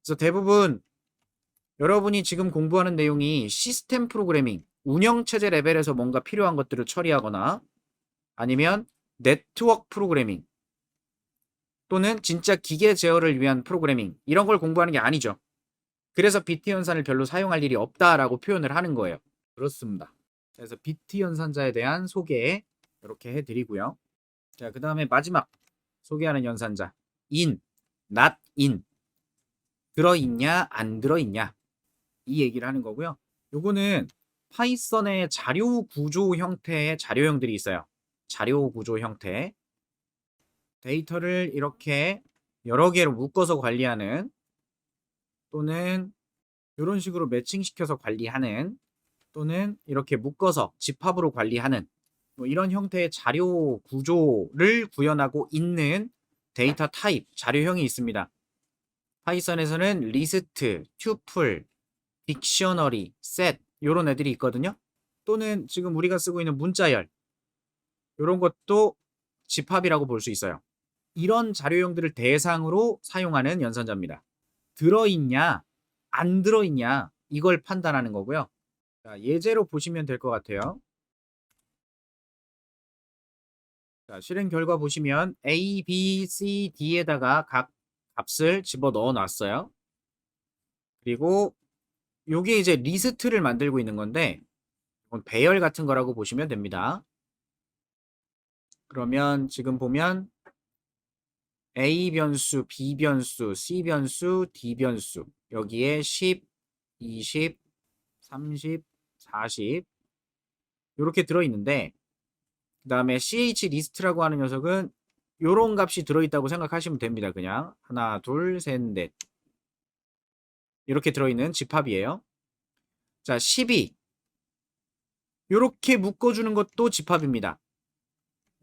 그래서 대부분 여러분이 지금 공부하는 내용이 시스템 프로그래밍, 운영체제 레벨에서 뭔가 필요한 것들을 처리하거나 아니면 네트워크 프로그래밍 또는 진짜 기계 제어를 위한 프로그래밍 이런 걸 공부하는 게 아니죠. 그래서 비트 연산을 별로 사용할 일이 없다라고 표현을 하는 거예요. 그렇습니다. 그래서 비트 연산자에 대한 소개 이렇게 해드리고요. 자, 그 다음에 마지막 소개하는 연산자 in, not in 들어있냐 안 들어있냐 이 얘기를 하는 거고요. 요거는 파이썬의 자료 구조 형태의 자료형들이 있어요. 자료 구조 형태 데이터를 이렇게 여러 개로 묶어서 관리하는 또는 이런 식으로 매칭시켜서 관리하는 또는 이렇게 묶어서 집합으로 관리하는 뭐 이런 형태의 자료 구조를 구현하고 있는 데이터 타입, 자료형이 있습니다. 파이썬에서는 리스트, 튜플, 딕셔너리, 셋 이런 애들이 있거든요. 또는 지금 우리가 쓰고 있는 문자열 이런 것도 집합이라고 볼 수 있어요. 이런 자료형들을 대상으로 사용하는 연산자입니다. 들어있냐, 안 들어있냐 이걸 판단하는 거고요. 자, 예제로 보시면 될 것 같아요. 자, 실행 결과 보시면 A, B, C, D에다가 각 값을 집어 넣어 놨어요. 그리고 요게 이제 리스트를 만들고 있는 건데 배열 같은 거라고 보시면 됩니다. 그러면 지금 보면 A 변수, B 변수, C 변수, D 변수 여기에 10, 20, 30, 40 이렇게 들어있는데 그 다음에 ch 리스트라고 하는 녀석은 요런 값이 들어있다고 생각하시면 됩니다. 그냥 하나, 둘, 셋, 넷 이렇게 들어있는 집합이에요. 자, 12 요렇게 묶어주는 것도 집합입니다.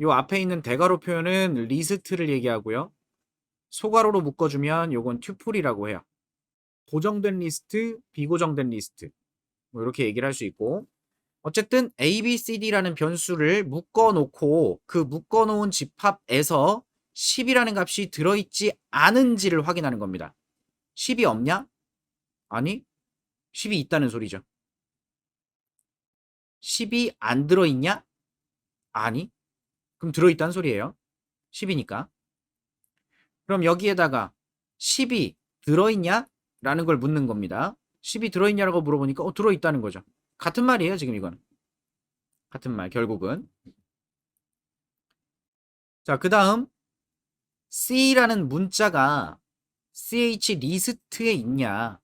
요 앞에 있는 대괄호 표현은 리스트를 얘기하고요. 소괄호로 묶어주면 요건 튜플이라고 해요. 고정된 리스트, 비고정된 리스트. 뭐 이렇게 얘기를 할 수 있고. 어쨌든 A, B, C, D라는 변수를 묶어놓고 그 묶어놓은 집합에서 10이라는 값이 들어있지 않은지를 확인하는 겁니다. 10이 없냐? 아니, 10이 있다는 소리죠. 10이 안 들어있냐? 아니, 그럼 들어있다는 소리예요. 10이니까. 그럼 여기에다가 10이 들어있냐? 라는 걸 묻는 겁니다. 10이 들어있냐라고 물어보니까 들어있다는 거죠. 같은 말이에요, 지금 이건. 같은 말, 결국은. 자, 그 다음 C라는 문자가 CH 리스트에 있냐?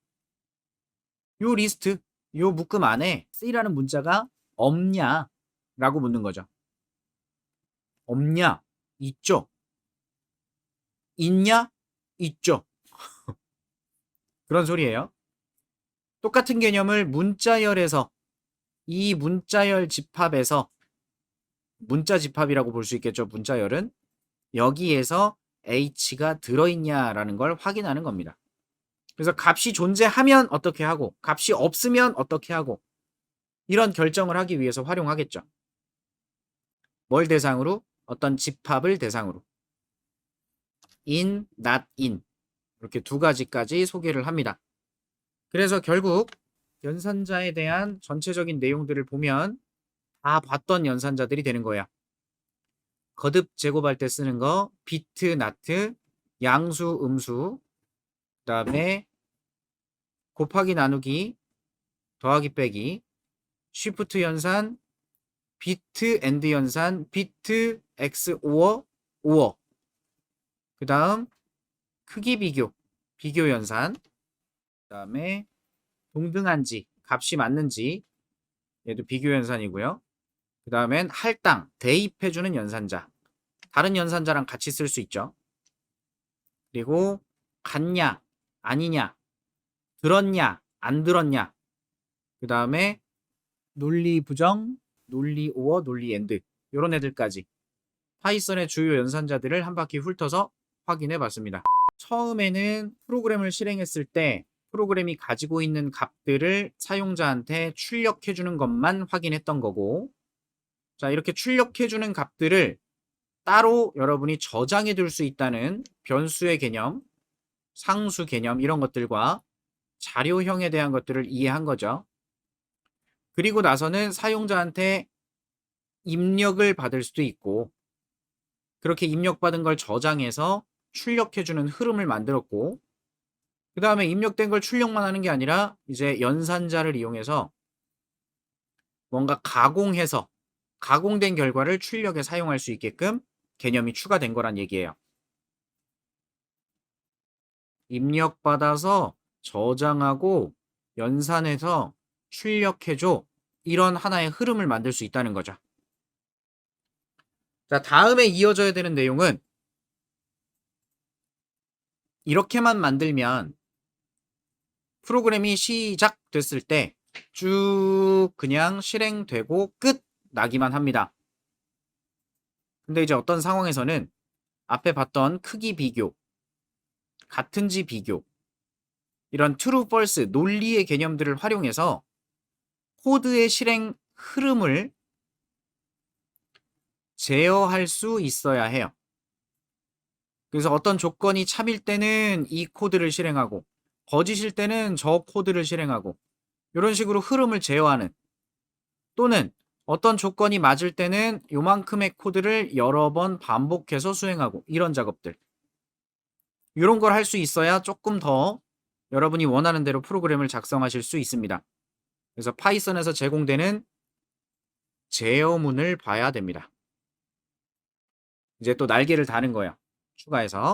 요 리스트, 요 묶음 안에 C라는 문자가 없냐? 라고 묻는 거죠. 없냐? 있죠. 있냐? 있죠. 그런 소리예요. 똑같은 개념을 문자열에서 이 문자열 집합에서 문자 집합이라고 볼 수 있겠죠. 문자열은 여기에서 H가 들어있냐라는 걸 확인하는 겁니다. 그래서 값이 존재하면 어떻게 하고 값이 없으면 어떻게 하고 이런 결정을 하기 위해서 활용하겠죠. 뭘 대상으로? 어떤 집합을 대상으로. in, not in 이렇게 두 가지까지 소개를 합니다. 그래서 결국 연산자에 대한 전체적인 내용들을 보면 다 봤던 연산자들이 되는 거야. 거듭 제곱할 때 쓰는 거, 비트, 나트, 양수, 음수, 그 다음에 곱하기, 나누기, 더하기, 빼기, 쉬프트 연산, 비트 앤드 연산, 비트 x 오어, 오어. 그 다음 크기 비교, 비교 연산. 그 다음에 동등한지, 값이 맞는지, 얘도 비교 연산이고요. 그 다음엔 할당, 대입해주는 연산자. 다른 연산자랑 같이 쓸 수 있죠. 그리고 같냐, 아니냐, 들었냐, 안 들었냐. 그 다음에 논리 부정, 논리 오어, 논리 엔드 이런 애들까지 파이썬의 주요 연산자들을 한 바퀴 훑어서 확인해 봤습니다. 처음에는 프로그램을 실행했을 때 프로그램이 가지고 있는 값들을 사용자한테 출력해 주는 것만 확인했던 거고, 자, 이렇게 출력해 주는 값들을 따로 여러분이 저장해 둘 수 있다는 변수의 개념, 상수 개념 이런 것들과 자료형에 대한 것들을 이해한 거죠. 그리고 나서는 사용자한테 입력을 받을 수도 있고 그렇게 입력받은 걸 저장해서 출력해주는 흐름을 만들었고 그 다음에 입력된 걸 출력만 하는 게 아니라 이제 연산자를 이용해서 뭔가 가공해서 가공된 결과를 출력에 사용할 수 있게끔 개념이 추가된 거란 얘기예요. 입력받아서 저장하고 연산해서 출력해줘. 이런 하나의 흐름을 만들 수 있다는 거죠. 자, 다음에 이어져야 되는 내용은 이렇게만 만들면 프로그램이 시작됐을 때 쭉 그냥 실행되고 끝 나기만 합니다. 근데 이제 어떤 상황에서는 앞에 봤던 크기 비교, 같은지 비교, 이런 true, false, 논리의 개념들을 활용해서 코드의 실행 흐름을 제어할 수 있어야 해요. 그래서 어떤 조건이 참일 때는 이 코드를 실행하고 거짓일 때는 저 코드를 실행하고 이런 식으로 흐름을 제어하는, 또는 어떤 조건이 맞을 때는 요만큼의 코드를 여러 번 반복해서 수행하고 이런 작업들, 이런 걸 할 수 있어야 조금 더 여러분이 원하는 대로 프로그램을 작성하실 수 있습니다. 그래서 파이썬에서 제공되는 제어문을 봐야 됩니다. 이제 또 날개를 다는 거예요. 추가해서